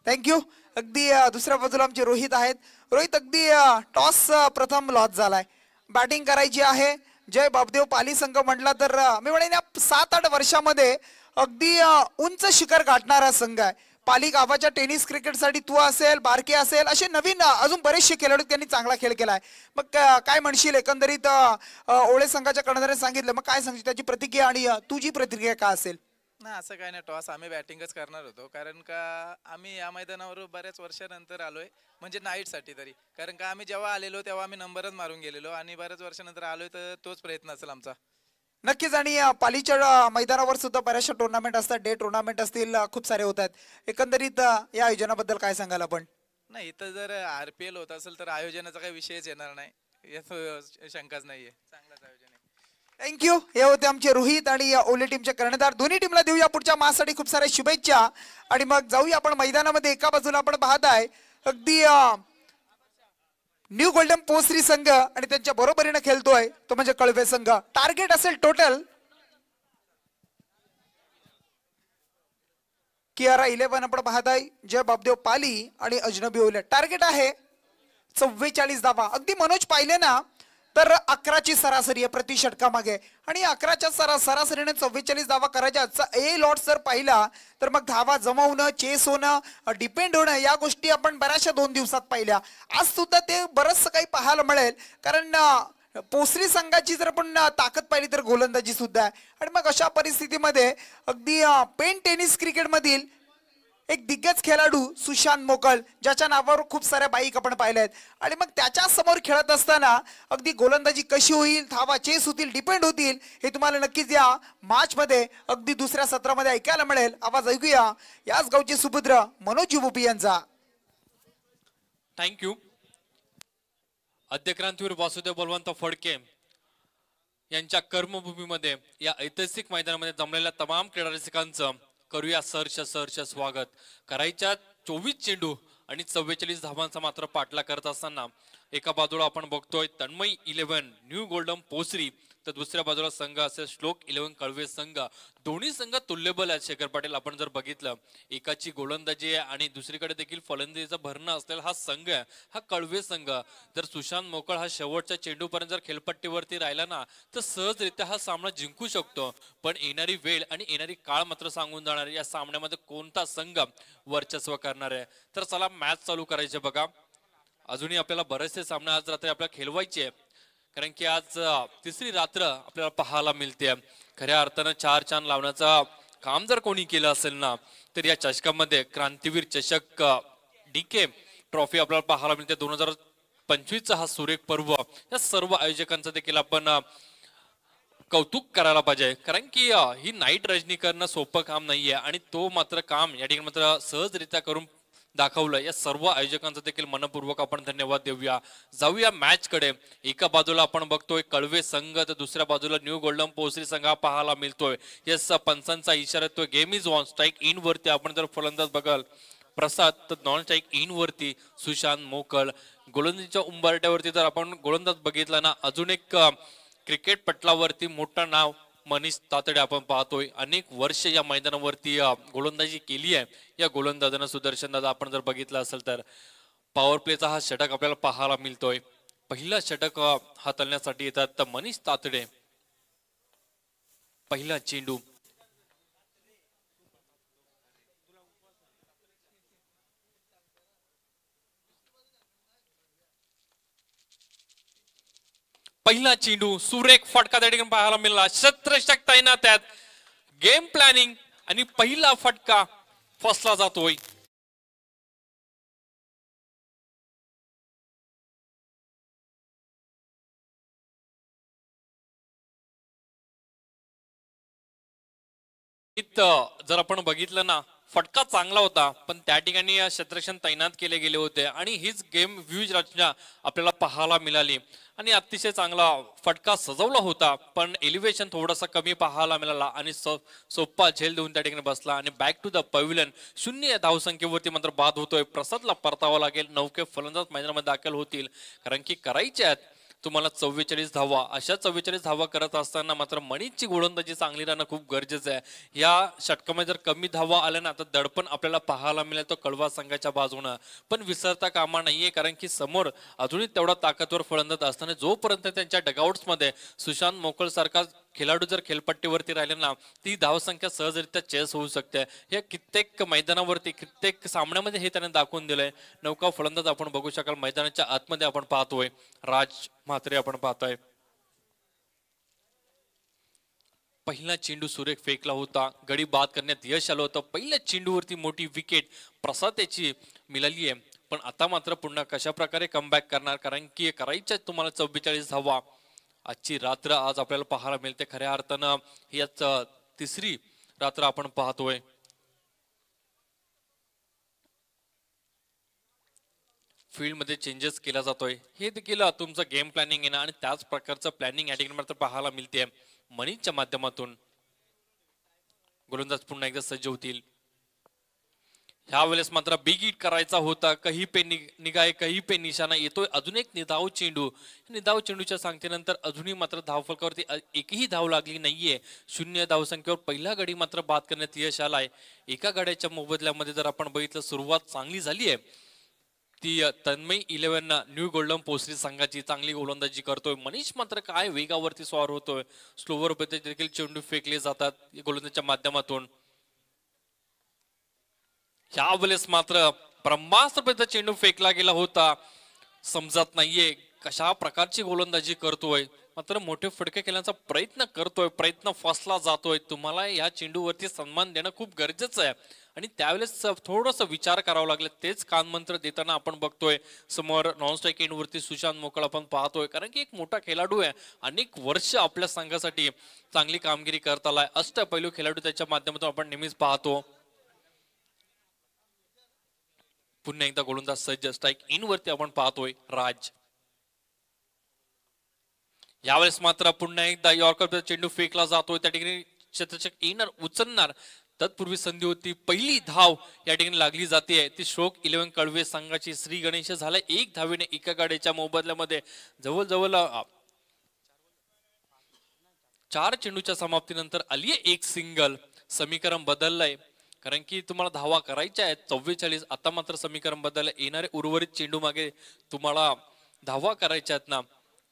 थँक्यू. अगदी दुसऱ्या बाजूला आमचे रोहित आहेत. रोहित अगदी टॉस प्रथम लॉस झालाय. बॅटिंग करायची आहे. जय बापदेव पाली संघ म्हटला तर मी म्हणेन या 7-8 वर्षामध्ये अगदी उंच शिखर गाठणारा संघ आहे. पाली गावाच्या टेनिस क्रिकेटसाठी तू असेल, बारके असेल, असे नवीन अजून बरेचसे खेळाडू त्यांनी चांगला खेळ केलाय. मग काय म्हणशील एकंदरीत ओळे संघाच्या कर्णधाराने सांगितलं, मग काय सांगशील त्याची प्रतिक्रिया आणि तुझी प्रतिक्रिया काय असेल? नाही असं काय नाही. टॉस आम्ही बॅटिंगच करणार होतो कारण का आम्ही या मैदानावर बऱ्याच वर्षानंतर आलोय म्हणजे नाईटसाठी तरी. कारण का आम्ही जेव्हा आलेलो तेव्हा आम्ही नंबरच मारून गेलेलो आणि बऱ्याच वर्षानंतर आलोय तर तोच प्रयत्न असेल आमचा. नक्कीच. आणि पालीच्या मैदानावर सुद्धा बऱ्याचशा टुर्नामेंट असतात, डे टुर्नामेंट असतील, खूप सारे होत आहेत. एकंदरीत या आयोजनाबद्दल काय सांगाल आपण? नाही इथं जर RPL होत असेल तर आयोजनाचा काही विषयच येणार नाही, यात शंकाच नाहीये. चांगलाच आयोजन आहे. थँक्यू. हे होते आमचे रोहित आणि ओले टीमचे कर्णधार. दोन्ही टीमला देऊया पुढच्या मॅचसाठी खूप साऱ्या शुभेच्छा आणि मग जाऊया आपण मैदानामध्ये. एका बाजूला आपण पाहताय अगदी न्यू गोल्डन पोसरी संघ आणि त्यांच्या बरोबरीने खेळतोय तो म्हणजे कळवे संघ. टार्गेट असेल टोटल कियारा 11 आपण पाहताय, जय बाबदेव पाली आणि अजनबी ओले. टार्गेट आहे 44 धावा. अगदी मनोज पाहिले ना तर 11ची सरासरी आहे प्रति षटकामागे आणि 11च्या सरासरीने 44 धावा करायच्या. ए लॉट जर पाहिला तर मग धावा जमा होणं, चेस होणं, डिपेंड होणं या गोष्टी आपण बऱ्याचशा 2 दिवसात पाहिल्या. आज सुद्धा ते बरंचसं काही पाहायला मिळेल कारण पोसरी संघाची जर आपण ताकद पाहिली तर गोलंदाजी सुद्धा आहे. आणि मग अशा परिस्थितीमध्ये अगदी पेन टेनिस क्रिकेट मधील एक दिग्गज खेळाडू सुशांत मोकल ज्याच्या नावावर खूप साऱ्या बाईक आपण पाहिल्या आहेत आणि मग त्याच्या समोर खेळत असताना अगदी गोलंदाजी कशी होईल, धावा चेस होतील, डिपेंड होतील हे तुम्हाला नक्कीच या मॅच मध्ये अगदी दुसऱ्या सत्रामध्ये ऐकायला मिळेल. आवाज ऐकूया याच गावचे सुपुत्र मनोज युबुपी यांचा. थँक्यू. आद्यक्रांतीवीर वासुदेव बलवंत फडके यांच्या कर्मभूमीमध्ये या ऐतिहासिक मैदानामध्ये जमलेल्या तमाम क्रीडा रसिकांचं करूया सहर्ष स्वागत. करायच्या 24 चेंडू आणि 44 धावांचा मात्र पाठला करत असताना एका बाजूला आपण बघतोय तन्मय 11 न्यू गोल्डन पोसरी तर दुसऱ्या बाजूला संघ असेल श्लोक 11 कळवे संघ. दोन्ही संघ तुल्यबल आहेत. शेखर पाटील आपण जर बघितलं एकाची गोलंदाजी आहे आणि दुसरीकडे देखील फलंदाजीचा भरणं असलेला हा संघ आहे हा कळवे संघ. जर सुशांत मोकळ हा शेवटच्या चेंडूपर्यंत जर खेळपट्टीवरती राहिला ना तर सहजरित्या हा सामना जिंकू शकतो. पण येणारी वेळ आणि येणारी काळ मात्र सांगून जाणार या सामन्यामध्ये कोणता संघ वर्चस्व करणार आहे. तर चला मॅच चालू करायचे. बघा अजूनही आपल्याला बरेचसे सामने आज रात्री आपल्याला खेळवायचे कारण की आज तिसरी रात्र आपल्याला पाहायला मिळते. खऱ्या अर्थानं 4 चांद लावण्याचा काम जर कोणी केलं असेल ना तर या चषकामध्ये क्रांतीवीर चषक डीके ट्रॉफी आपल्याला पाहायला मिळते. 2025चा हा सुरेख पर्व या सर्व आयोजकांचं देखील आपण कौतुक करायला पाहिजे कारण की ही नाईट रजनी करणं सोपं काम नाहीये आणि तो मात्र काम या ठिकाणी मात्र सहजरित्या करून दाखवलं. या सर्व आयोजकांचं देखील मनपूर्वक आपण धन्यवाद देऊया. जाऊया मॅच कडे. एका बाजूला आपण बघतोय कळवे संघ तर दुसऱ्या बाजूला न्यू गोल्डन पोसरी संघ पाहायला मिळतोय. यस पंचांचा इशारा येतोय game is on. Strike in वरती आपण जर फलंदाज बघाल प्रसाद तर नॉन स्ट्राईक इन वरती सुशांत मोकल. गोलंदाजीच्या उंबरट्यावरती जर आपण गोलंदाज बघितला ना अजून एक क्रिकेट पटलावरती मोठं नाव मनीष तातडे आपण पाहतोय. अनेक वर्ष या मैदानावरती गोलंदाजी केली आहे. या गोलंदाजानं सुदर्शन दादा आपण जर बघितलं असेल तर पॉवर प्लेचा हा षटक आपल्याला पाहायला मिळतोय. पहिला षटक हाताळण्यासाठी येतात तर मनीष तातडे. पहिला चेंडू पहिला चेंडू सुरेख फटका त्या ठिकाणी पाहायला मिळाला. शस्त्रशक तैनात त्यात गेम प्लॅनिंग आणि पहिला फटका फसला जातोय. जर आपण बघितलं ना फटका चांगला होता पण त्या ठिकाणी शस्त्रक्षण तैनात केले गेले होते आणि हीच गेम व्ह्यूज रचना आपल्याला पाहायला मिळाली आणि अतिशय चांगला फटका सजवला होता पण एलिव्हेशन थोडासा कमी पाहायला मिळाला आणि सोप्पा झेल देऊन त्या ठिकाणी बसला आणि बॅक टू द पॅव्हिलियन 0 धावसंख्येवरती मात्र बाद होतोय. प्रसादला परतावा लागेल. 9 फलंदाज मैदानामध्ये दाखल होतील कारण की करायचे आहेत तुम्हाला 44 धावा. अशा 44 धावा करत असताना मात्र मनीषची गोलंदाजी चांगली राहणं खूप गरजेचं आहे. या षटकामध्ये जर कमी धावा आल्या ना तर दडपण आपल्याला पाहायला मिळेल तो कळवा संघाच्या बाजूनं. पण विसरता कामा नाहीये कारण की समोर अजूनही तेवढा ताकदवर फलंदाज असताना जोपर्यंत त्यांच्या डगआउट्स मध्ये सुशांत मोकळ सारखा खेळाडू जर खेळपट्टीवरती राहिले ना ती धावसंख्या सहजरित्या चेस होऊ शकते. हे कित्येक मैदानावरती कित्येक सामन्यामध्ये हे त्याने दाखवून दिलंय. 9 फलंदाज आपण बघू शकाल मैदानाच्या आतमध्ये आपण पाहतोय. राज म्हात्रे आपण पाहतोय. पहिला चेंडू सुरेख फेकला होता. गडी बाद करण्यात यश आलं होतं. पहिल्या चेंडूवरती मोठी विकेट प्रसाद याची मिळाली आहे पण आता मात्र पुन्हा कशा प्रकारे कमबॅक करणार कारण की करायच्या तुम्हाला 44 धावा. आजची रात्र आज आपल्याला पाहायला मिळते. खऱ्या अर्थानं ही आज तिसरी रात्र आपण पाहतोय. फील्ड मध्ये चेंजेस केला जातोय. हे देखील तुमचं गेम प्लॅनिंग आहे ना आणि त्याच प्रकारचं प्लॅनिंग या ठिकाणी मात्र पाहायला मिळते. मनीषच्या माध्यमातून गोलंदाज पुन्हा एकदा सज्ज होतील. ह्यावेळेस मात्र बिग हिट करायचा होता. कही पे निघाय कही पे निशाणा येतोय. अजून एक निधाव चेंडू. निधाव चेंडूच्या सांगतेनंतर अजूनही मात्र धावफलकावरती एकही धाव लागली नाहीये. 0 धावसंख्येवर पहिला गडी मात्र बाद करण्यात यश आलाय. एका गड्याच्या मोबदल्यामध्ये जर आपण बघितलं सुरुवात चांगली झाली आहे. ती तन्मय 11 न्यू गोल्डन पोसरी संघाची चांगली गोलंदाजी करतोय. मनीष मात्र काय वेगावरती स्वार होतोय. स्लोवर देखील चेंडू फेकले जातात गोलंदाजीच्या माध्यमातून. ह्यावेळेस मात्र ब्रह्मास्त्र चेंडू फेकला गेला होता. समजत नाहीये कशा प्रकारची गोलंदाजी करतोय. मात्र मोठे फटके खेळण्याचा प्रयत्न करतोय. प्रयत्न फसला जातोय. तुम्हाला या चेंडूवरती सन्मान देणं खूप गरजेचं आहे आणि त्यावेळेस थोडस विचार करावं लागलं. तेच कानमंत्र देताना आपण बघतोय समोर नॉन स्ट्राईक एंड वरती सुशांत मोकळ आपण पाहतोय. कारण की एक मोठा खेळाडू आहे. अनेक वर्ष आपल्या संघासाठी चांगली कामगिरी करत आलाय. अष्टपैलू खेळाडू त्याच्या माध्यमातून आपण नेहमीच पाहतो. पुन्हा एकदा गोलंदाज सज्ज. स्ट्राईक इन वरती आपण पाहतोय राज. यावेळेस मात्र पुन्हा एकदा यॉर्कर चेंडू फेकला जातोय. त्या ठिकाणी क्षेत्ररक्षक येणार उचलणार. तत्पूर्वी संधी होती. पहिली धाव या ठिकाणी लागली जाते. ती शोक 11 कळवे संघाची. श्री गणेश झालाय 1 धावेने एका गाड्याच्या मोबदल्यामध्ये. जवळजवळ 4 चेंडूच्या समाप्तीनंतर आली एक सिंगल. समीकरण बदललंय कारण की तुम्हाला धावा करायच्या आहेत 44. आता मात्र समीकरण बदललंय. येणारे उर्वरित चेंडू मागे तुम्हाला धावा करायच्या आहेत ना,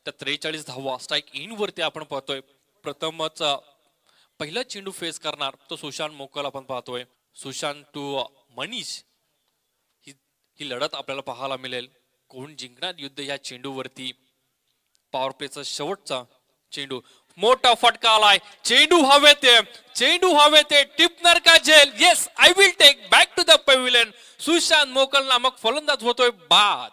त्या 43 धावा. स्ट्राईक इन वरती आपण पाहतोय. प्रथमच पहिला चेंडू फेस करणार तो सुशांत मोकल आपण पाहतोय. सुशांत टू मनीष ही लढत आपल्याला पाहायला मिळेल. कोण जिंकणार युद्ध या चेंडूवरती. पॉवर प्लेचा शेवटचा चेंडू. मोठा फटका आलाय. चेंडू हवेते टिपनर का झेल. Yes I will take back to the pavilion. Sushant Mokal नामक फलंदाज होतोय बाद.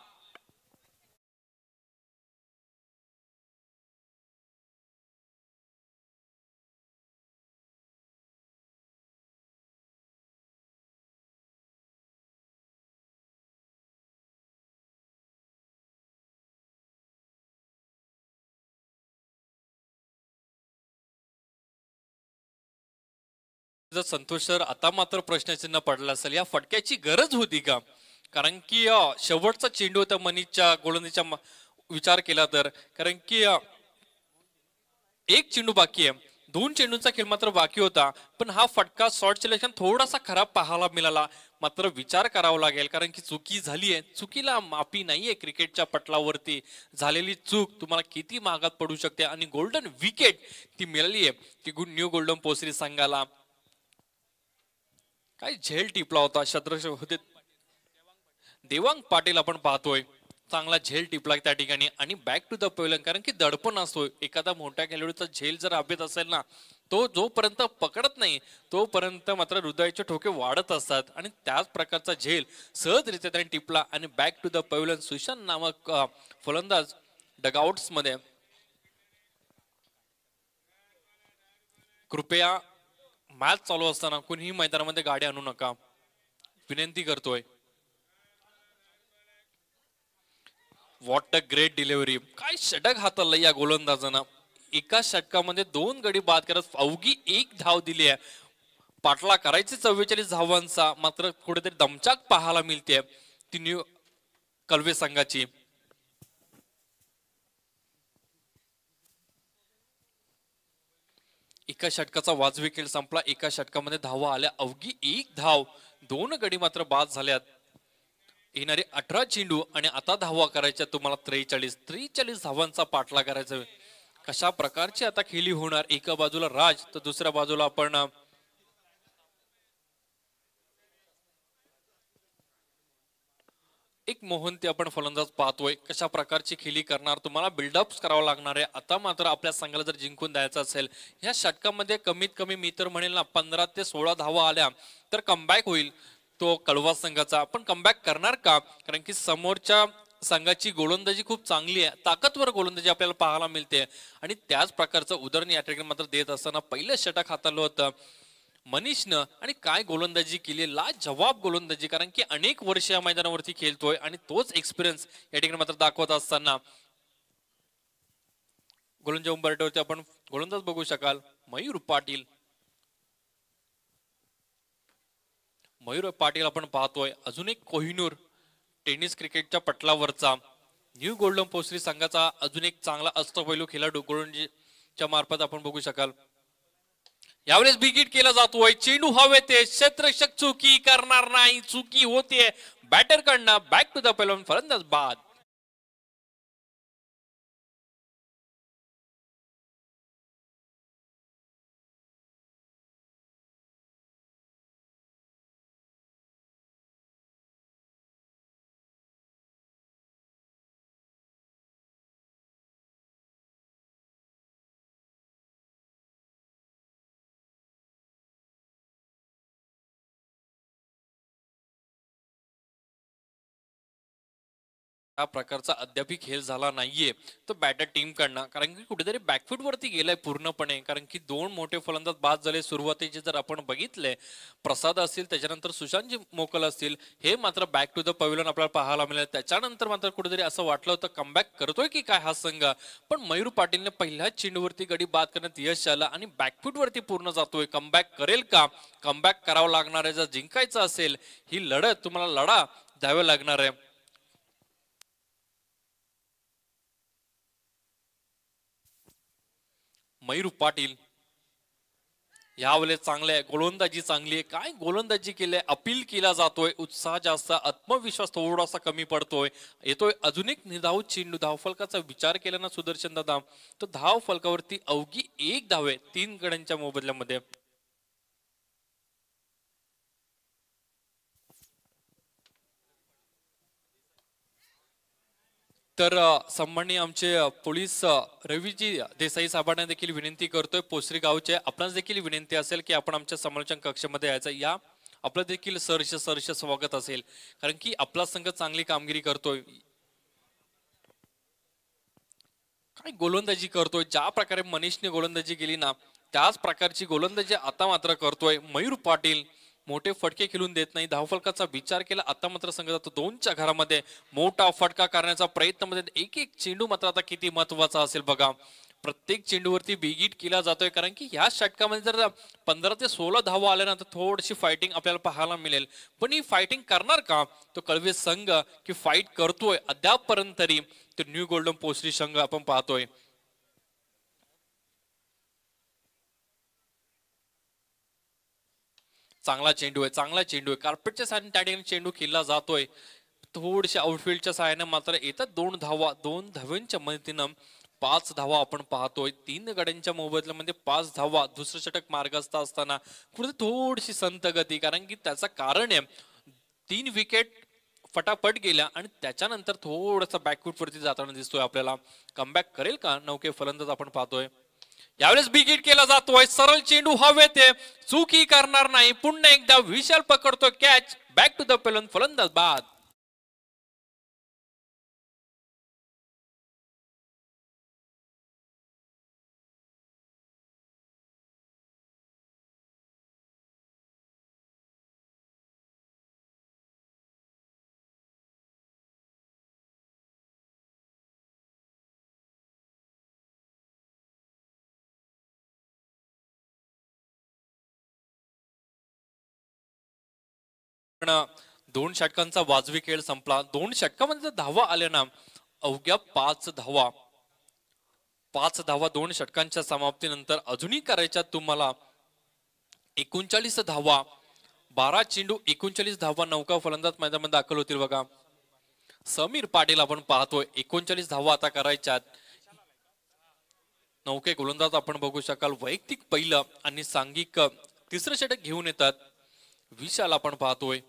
संतोष सर, आता मात्र प्रश्नचिन्ह पडला असेल या फटक्याची गरज होती का? कारण की शेवटचा चेंडू होता मनीषच्या गोलंदाजीचा विचार केला तर. कारण की एक चेंडू बाकी आहे. 2 चेंडूंचा खेळ मात्र बाकी होता. पण हा फटका शॉर्ट सिलेक्शन थोडासा खराब पाहायला मिळाला. मात्र विचार करावा लागेल कारण की चुकी झाली आहे. चुकीला माफी नाहीये. क्रिकेटच्या पटलावरती झालेली चूक तुम्हाला किती महागात पडू शकते. आणि गोल्डन विकेट ती मिळाली आहे ती न्यू गोल्डन पोसरी संघाला. काय झेल टिपला होता. शत्रक्ष होते देवांग पाटील आपण पाहतोय. चांगला झेल टिपला त्या ठिकाणी. आणि बॅक टू द पॅव्हिलियन. कारण की दडपण असतोय. एखादा मोठ्या खेळाडूचा झेल जर अभ्यास असेल ना, तो जोपर्यंत पकडत नाही तोपर्यंत मात्र हृदयाचे ठोके वाढत असतात. आणि त्याच प्रकारचा झेल सहजरित्या त्याने टिपला आणि back to the pavilion. Sushant नामक फलंदाज डगआउट्स मध्ये. कृपया मॅच चालू असताना कुणीही मैदानामध्ये गाडी आणू नका, विनंती करतोय. What a great delivery. काय षटक हाताळलं या गोलंदाजानं. एका षटकामध्ये 2 गडी बाद करत अवघी 1 धाव दिली आहे. पाटला करायचे 44 धावांचा. मात्र कुठेतरी दमचाक पाहायला मिळते ती न्यू कळवे संघाची. एका षटकाचा वाजवी खेळ संपला. एका षटकामध्ये धावा आल्या अवघी 1 धाव. 2 गडी मात्र बाद झाल्यात. येणारे 18 चेंडू आणि आता धावा करायच्या तुम्हाला 43 धावांचा पाठला करायचा. कशा प्रकारची आता खेळी होणार. एका बाजूला राज तर दुसऱ्या बाजूला आपण एक मोहन ते आपण फलंदाज पाहतोय. कशा प्रकारची खेळी करणार. तुम्हाला बिल्डअप करावं लागणार आहे. आता मात्र आपल्या संघाला जर जिंकून द्यायचं असेल ह्या षटकामध्ये कमीत कमी मी तर म्हणेल ना 15 ते 16 धावा आल्या तर कमबॅक होईल तो कळवा संघाचा. पण कमबॅक करणार का? कारण की समोरच्या संघाची गोलंदाजी खूप चांगली आहे. ताकदवर गोलंदाजी आपल्याला पाहायला मिळते. आणि त्याच प्रकारचं उदाहरण या ठिकाणी मात्र देत असताना पहिलं षटक हाताळलं होतं मनीषनं. आणि काय गोलंदाजी केली. लाजवाब गोलंदाजी. कारण की अनेक वर्ष या मैदानावरती खेळतोय आणि तोच एक्सपिरियन्स या ठिकाणी मात्र दाखवत असताना गोलंदाज उंबरठ्यावरती आपण गोलंदाज बघू शकाल मयूर पाटील. मयूर पाटील आपण पाहतोय, अजून एक कोहिनूर टेनिस क्रिकेटच्या पटलावरचा न्यू गोल्डन पोस्टरी संघाचा अजून एक चांगला अष्टपैलू खेळाडू गोलंदाजीच्या मार्फत आपण बघू शकाल. यावेळेस बिगिट केला जातोय, चेंडू हवेत, क्षेत्ररक्षक चुकी करणार नाही, चुकी होते बॅटर कडनं. बॅक टू द पेलॉन, फलंदाज बाद. या प्रकारचा अद्यापही खेळ झाला नाहीये तो बॅटर टीम कडनं, कारण की कुठेतरी बॅकफूट वरती गेलाय पूर्णपणे. कारण की दोन मोठे फलंदाज बाद झाले सुरुवातीचे. जर आपण बघितले, प्रसाद असतील, त्याच्यानंतर सुशांतजी मोकल असतील, हे मात्र बॅक टू द पवेलियन आपल्याला पाहायला मिळाले. त्याच्यानंतर मात्र कुठेतरी असं वाटलं होतं कमबॅक करतोय की काय हा संघ, पण मयूर पाटीलने पहिल्याच चेंडूवरती गडी बाद करण्यात यश आलं आणि बॅकफूट वरती पूर्ण जातोय. कमबॅक करेल का? कमबॅक करावं लागणार आहे. जर जिंकायचं असेल ही लढत, तुम्हाला लढा द्यावे लागणार आहे. मयूर पाटील यावेळेस चांगले आहे, गोलंदाजी चांगली आहे. काय गोलंदाजी केली, अपील केला जातोय, उत्साह जास्त, आत्मविश्वास थोडासा कमी पडतोय. येतोय अजून एक निर्धाव चेंडू. धावफलकाचा विचार केला ना सुदर्शन दादा, तो धाव फलकावरती अवघी 1 धाव आहे 3 गड्यांच्या मोबदल्यामध्ये. तर सन्माननीय आमचे पोलीस रवीजी देसाई साहेबांना देखील विनंती करतोय, पोसरी गावचे, आपणास देखील विनंती असेल की आपण आमच्या समालोचन कक्षामध्ये यायचं. या आपलं देखील सहर्ष स्वागत असेल, कारण की आपला संघ चांगली कामगिरी करतोय. काय गोलंदाजी करतोय, ज्या प्रकारे मनीषने गोलंदाजी केली ना त्याच प्रकारची गोलंदाजी आता मात्र करतोय मयूर पाटील. मोठे फटके खेळून देत नाही, धावफलकाचा विचार केला. आता मात्र संघ जातो 2च्या घरामध्ये मोठा फटका करण्याचा प्रयत्न मध्ये. एक एक चेंडू मात्र आता किती महत्वाचा असेल बघा. प्रत्येक चेंडूवरती बिगिट केला जातोय, कारण की ह्या षटकामध्ये जर 15 ते 16 धावा आल्या ना तर थोडीशी फायटिंग आपल्याला पाहायला मिळेल. पण ही फायटिंग करणार का तो कळवे संघ, की फाईट करतोय अद्यापपर्यंत तरी तो न्यू गोल्डन पोस्टरी संघ आपण पाहतोय. चांगला चेंडू आहे, चांगला चेंडू आहे. कार्पेटच्या साह्याने त्या ठिकाणी चेंडू खेळला जातोय. थोडीशी आउटफील्डच्या साह्याने मात्र येतात 2 धावा. 2 धावांच्या मदतीनं 5 धावा आपण पाहतोय. 3 गड्यांच्या मोबदल्यामध्ये 5 धावा. दुसरं षटक मार्गस्थ असताना पुढे थोडीशी संत गती, कारण की त्याचं कारण आहे 3 विकेट फटाफट गेल्या आणि त्याच्यानंतर थोडंसं बॅकफूट वरती जाताना दिसतोय आपल्याला. कमबॅक करेल का नौके फलंदाज आपण पाहतोय. यावेळेस बिगिट केला जातोय, सरळ चेंडू हवेत, चुकी करणार नाही. पुन्हा एकदा विशाल पकडतोय कॅच. बॅक टू द पेलॉन, फलंदाज बाद. दोन षटकांचा वाजवी खेळ संपला. 2 षटकामध्ये धावा आल्या ना अवघ्या 5 धावा. 5 धावा 2 षटकांच्या समाप्तीनंतर अजूनही करायच्या तुम्हाला. 39 धावा, 12 चेंडू, 39 धावा. नौका फलंदाज मैदानामध्ये दाखल होतील बघा. समीर पाटील आपण पाहतोय, 39 धावा आता करायच्यात. नौके गोलंदाज आपण बघू शकाल, वैयक्तिक पहिलं आणि सांघिक तिसरं षटक घेऊन येतात. विशाल आपण पाहतोय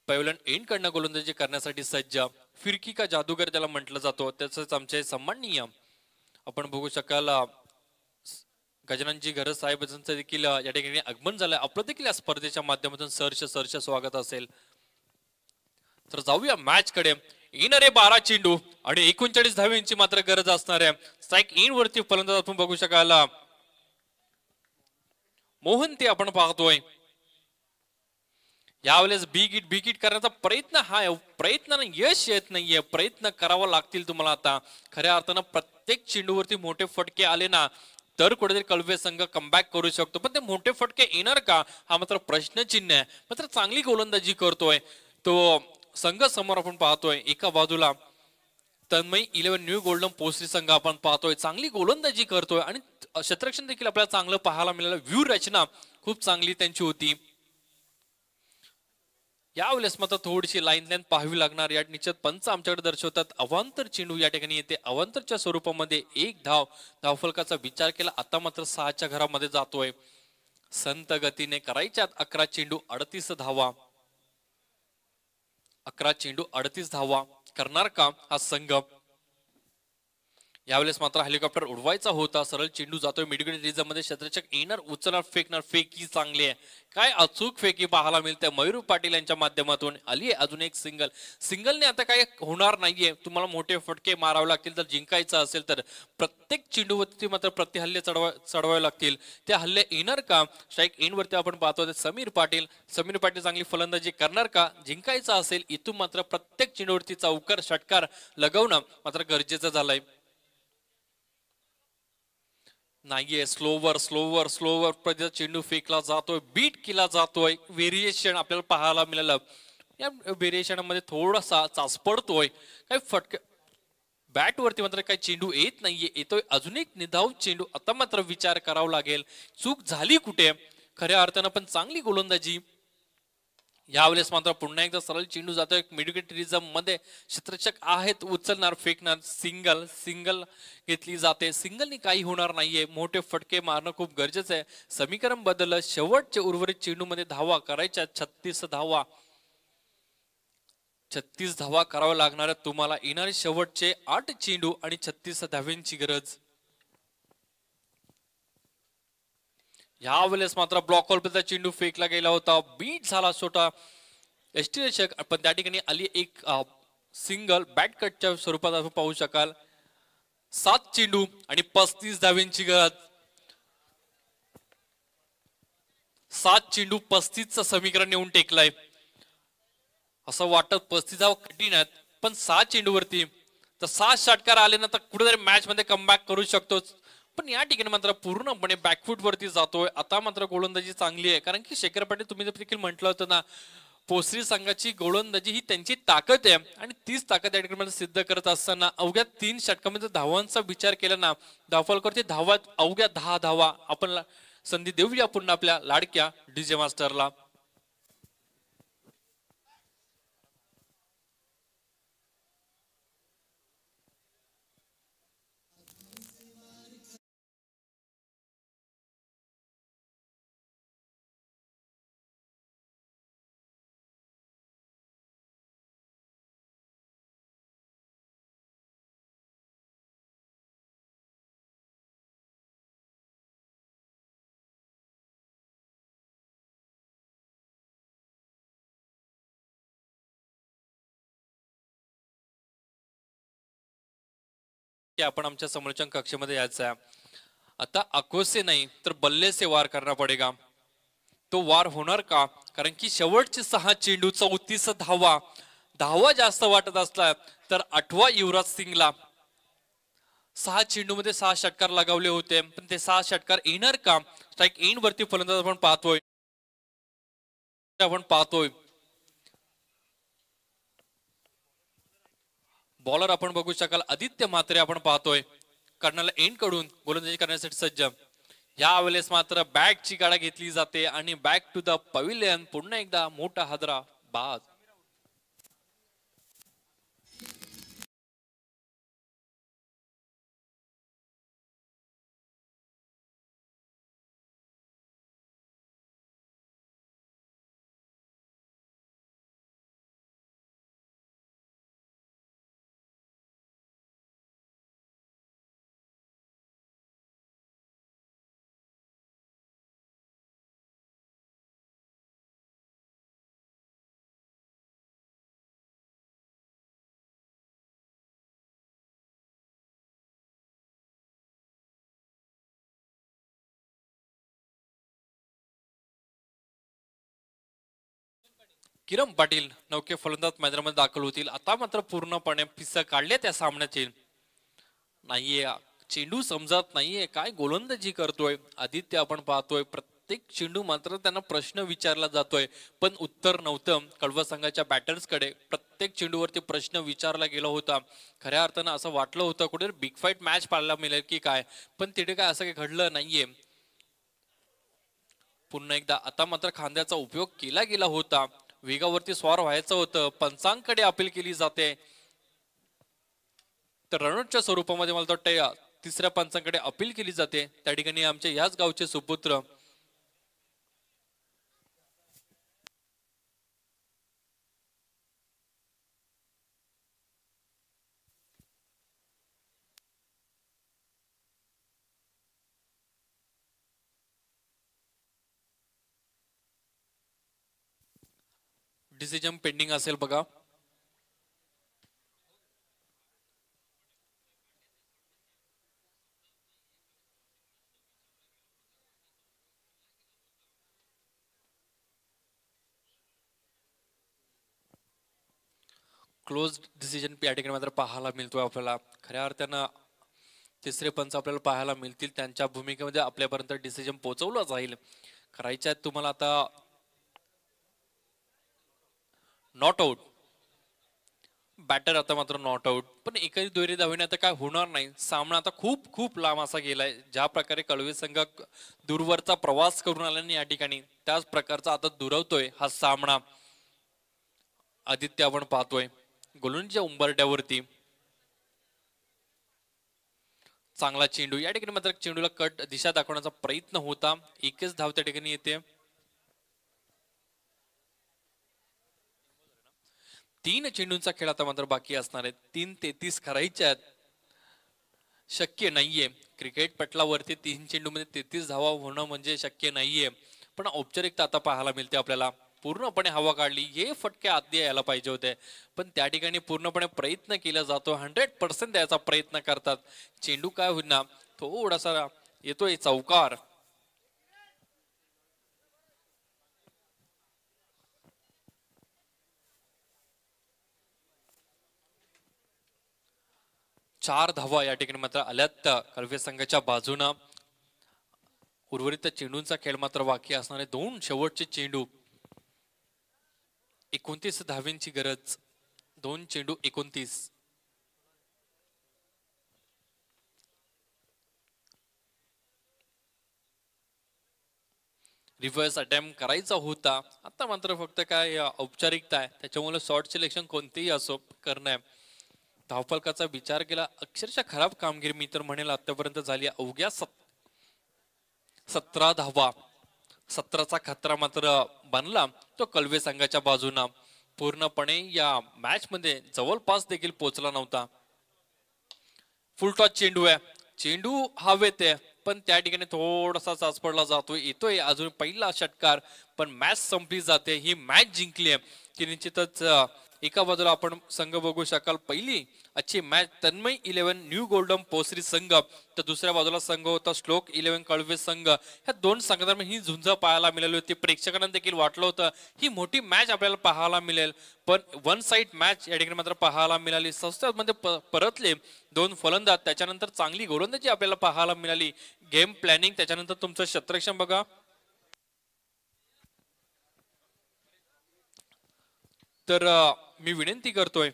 पवेलियन एंड कडनं गोलंदाजी करण्यासाठी सज्ज. फिरकी का जादूगर त्याला म्हटलं जातो. त्याच आमचे सन्माननीय आपण बघू शकाल गजाननजी घरत साहेबांचं देखील या ठिकाणी आगमन झालंय. आपलं देखील या स्पर्धेच्या माध्यमातून सहर्ष स्वागत असेल. तर जाऊया मॅच कडे. येणारे 12 चेंडू आणि 39 धावांची मात्र गरज असणार आहे. स्ट्राईक इन वरती फलंदाज आपण बघू शकाल मोहन ते आपण पाहतोय. यावेळेस बिगिट करण्याचा प्रयत्न हा प्रयत्नाने यश येत नाहीये. प्रयत्न करावा लागतील तुम्हाला आता. खऱ्या अर्थानं प्रत्येक चेंडूवरती मोठे फटके आले ना तर कुठेतरी कळवे संघ कमबॅक करू शकतो, पण ते मोठे फटके येणार का हा मात्र प्रश्नचिन्ह आहे. मात्र चांगली गोलंदाजी करतोय तो संघ. समोर आपण पाहतोय एका बाजूला तन्मय 11 न्यू गोल्डन पोस्टरी संघ आपण पाहतोय, चांगली गोलंदाजी करतोय आणि क्षेत्ररक्षण देखील आपल्याला चांगलं पाहायला मिळालं. व्यूह रचना खूप चांगली त्यांची होती. यावेळेस मात्र थोडीशी लाईन लेंथ पाहावी लागणार. या निश्चित पंच आमच्याकडे दर्शवतात अवांतर चेंडू या ठिकाणी येते. अवांतरच्या स्वरूपामध्ये एक धावफलकाचा विचार केला. आता मात्र 6च्या घरामध्ये जातोय. संत गतीने करायच्यात 11 चेंडू 38 धावा. 11 चेंडू 38 धावा करणार का हा संघ. यावेळेस मात्र हेलिकॉप्टर उडवायचा होता. सरळ चेंडू जातोय मिडविकेट रिझर्व मध्ये. क्षेत्ररक्षक येणार, उचलणार, फेकणार. फेकी चांगली आहे. काय अचूक फेकी पाहायला मिळते मयूर पाटील यांच्या माध्यमातून. आली आहे अजून एक सिंगल. सिंगलने आता काय होणार नाहीये. तुम्हाला मोठे फटके मारावे लागतील तर जिंकायचं असेल तर. प्रत्येक चेंडूवरती मात्र प्रतिहल्ले चढवावे लागतील. ते हल्ले येणार का. स्ट्राईक एंड वरती आपण पाहतो समीर पाटील चांगली फलंदाजी करणार का. जिंकायचं असेल इथून मात्र प्रत्येक चेंडूवरती चौकार षटकार लगवणं मात्र गरजेचं झालंय. नाहीये स्लोवर चेंडू फेकला जातोय, बीट केला जातोय. व्हेरिएशन आपल्याला पाहायला मिळालं. या व्हेरिएशन मध्ये थोडासा चाच पडतोय. काही फटके बॅट वरती मात्र काही चेंडू येत नाहीये. येतोय अजून एक निधाव चेंडू. आता मात्र विचार करावा लागेल चूक झाली कुठे. खऱ्या अर्थानं पण चांगली गोलंदाजी. यावेळेस मात्र पुन्हा एकदा सरळ चेंडू जातोय मिडविकेट रिझर्व मध्ये. क्षेत्ररक्षक आहेत, उचलणार, फेकणार. सिंगल घेतली जाते. सिंगलनी काही होणार नाहीये. मोठे फटके मारणं खूप गरजेचं आहे. समीकरण बदललं. शेवटचे उर्वरित चेंडू मध्ये धावा करायच्या 36 धावा. 36 धावा कराव्या लागणार आहेत तुम्हाला. येणारे शेवटचे 8 चेंडू आणि 36 धाव्यांची गरज. यावेळेस मात्र ब्लॉक हॉलचा चेंडू फेकला गेला होता. बीट झाला छोटा यष्टीरक्षक, पण त्या ठिकाणी आली एक सिंगल बॅट कटच्या स्वरूपात आपण पाहू शकाल. 7 चेंडू आणि 35 धाव्यांची गरज. 7 चेंडू 35चं समीकरण येऊन टेकलंय. असं वाटत 35 धावा कठीण आहेत, पण 6 चेंडूवरती तर 6 षटकार आले ना तर कुठेतरी मॅच मध्ये कमबॅक करू शकतोच. पण या ठिकाणी मात्र पूर्णपणे बॅकफूट वरती जातोय. आता मात्र गोलंदाजी चांगली आहे, कारण की शेखर पाटील तुम्ही देखील म्हटलं होतं ना, पोसरी संघाची गोलंदाजी ही त्यांची ताकद आहे आणि तीच ताकद या ठिकाणी सिद्ध करत असताना अवघ्या 3 षटकामध्ये धावांचा विचार केला ना, धावफलकावरती धावा अवघ्या 10 धावा. आपण संधी देऊया पुन्हा आपल्या लाडक्या डीजे मास्टरला. आपण आमच्या समोरच्या कक्षेमध्ये यायचं आहे. आता अकोसे नाही तर बल्ले से वार करना पडेगा. तो वार होणार का, कारण की शेवटचे 6 चेंडू 34 धावा जास्त वाटत असला तर 8वा युवराज सिंगला 6 चेंडू मध्ये 6 षटकार लगावले होते, पण ते 6 षटकार येणार का. स्ट्राईक एंड वरती फलंदाज आपण पाहतोय. बॉलर आपण बघू शकाल आदित्य म्हात्रे आपण पाहतोय कर्नल एंड कडून गोलंदाजी करण्यासाठी सज्ज. यावेळेस मात्र बॅटची गाडा घेतली जाते आणि बॅक टू द पविलियन. पुन्हा एकदा मोठा हादरा बाद. किरण पाटील नौके फलंदाज मैदानामध्ये दाखल होतील. आता मात्र पूर्णपणे पिस काढले त्या सामन्याचे. नाहीये चेंडू समजत नाहीये, काय गोलंदाजी करतोय आदित्य आपण पाहतोय. प्रत्येक चेंडू मात्र त्यांना प्रश्न विचारला जातोय पण उत्तर नव्हतं. कळवा संघाच्या बॅटर्सकडे प्रत्येक चेंडूवरती प्रश्न विचारला गेला होता. खऱ्या अर्थानं असं वाटलं होतं कुठे बिग फाईट मॅच पाहायला मिळेल की काय, पण तिथे काय असं काही घडलं नाहीये. पुन्हा एकदा आता मात्र खांद्याचा उपयोग केला गेला होता. वेगावरती स्वार व्हायचं होतं. पंचांकडे अपील केली जाते तर रनआउटच्या स्वरूपामध्ये मला वाटतं तिसऱ्या पंचांकडे अपील केली जाते. त्या ठिकाणी आमच्या याच गावचे सुपुत्र डिसिजन पेंडिंग असेल बघा. क्लोज डिसिजन या ठिकाणी मात्र पाहायला मिळतोय आपल्याला. खऱ्या अर्थानं तिसरे पंच आपल्याला पाहायला मिळतील. त्यांच्या भूमिकेमध्ये आपल्यापर्यंत डिसिजन पोहोचवलं जाईल. करायच्या आहेत तुम्हाला आता नॉट आउट. बॅटर आता मात्र नॉट आउट. पण एकही दोरी धावेने आता काय होणार नाही. सामना आता खूप खूप लांब असा गेलाय. ज्या प्रकारे कळवे संघ दूरवरचा प्रवास करून आल्याने या ठिकाणी त्याच प्रकारचा आता दुरावतोय हा सामना. आदित्य आपण पाहतोय गोलंदाजीच्या उंबरट्यावरती. चांगला चेंडू या ठिकाणी मात्र चेंडूला कट दिशा दाखवण्याचा प्रयत्न होता. एकच धाव त्या ठिकाणी येते. 3 चेंडूंचा खेळ आता मात्र बाकी असणार आहे. 3-33 करायच्या आहेत. शक्य नाहीये क्रिकेट पटलावरती 3 चेंडूमध्ये 33 धावा होणं म्हणजे शक्य नाहीये. पण औपचारिकता आता पाहायला मिळते आपल्याला. पूर्णपणे हवा काढली हे फटके आधी यायला पाहिजे होते पण त्या ठिकाणी पूर्णपणे प्रयत्न केला जातो. 100% द्यायचा प्रयत्न करतात. चेंडू काय होईना थोडासा येतोय चौकार. चार धावा या ठिकाणी मात्र आल्यात कळवे संघाच्या बाजूनं. उर्वरित चेंडूंचा खेळ मात्र बाकी असणारे 2 शेवटचे चेंडू. 29 धाव्यांची गरज. 2 चेंडू 29. रिव्हर्स अटेम्प्ट करायचा होता. आता मात्र फक्त काय औपचारिकता आहे त्याच्यामुळे शॉर्ट सिलेक्शन कोणतेही असो करणं. धावफलकाचा विचार केला अक्षरशः खराब कामगिरी मी तर म्हणेल आतापर्यंत झाली. अवघ्या 17 धावा. 17चा खतरा मात्र बनला तो कळवे संघाच्या बाजूना. पूर्णपणे या मॅच मध्ये जवळपास देखील पोहोचला नव्हता. फुल टॉस चेंडू आहे. चेंडू हवेत आहे पण त्या ठिकाणी थोडासा चाच पडला जातोय. येतोय अजून पहिला षटकार पण मॅच संपली जाते. ही मॅच जिंकली आहे की निश्चितच एका बाजूला आपण संघ बघू शकाल पहिली अच्छी match Tanmay 11 new golden Posari संघ तर दुसऱ्या बाजूला संघ होता श्लोक 11 कळवे संघ. ह्या 2 संघांदरम्यान ही झुंज पाहायला मिळाली होती. प्रेक्षकांना देखील वाटलं होतं ही मोठी मॅच आपल्याला पाहायला मिळेल पण वन साइड मॅच या ठिकाणी मात्र पाहायला मिळाली. संस्थेमध्ये परतले 2 फलंदाज त्याच्यानंतर चांगली गोलंदाजी आपल्याला पाहायला मिळाली. गेम प्लॅनिंग त्याच्यानंतर तुमचं क्षेत्ररक्षण बघा. तर मी विनंती करतोय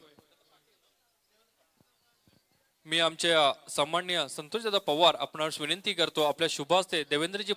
मी आमच्या सन्माननीय संतोषदादा पवार आपणास विनंती करतो आपल्या शुभ हस्ते देवेंद्रजी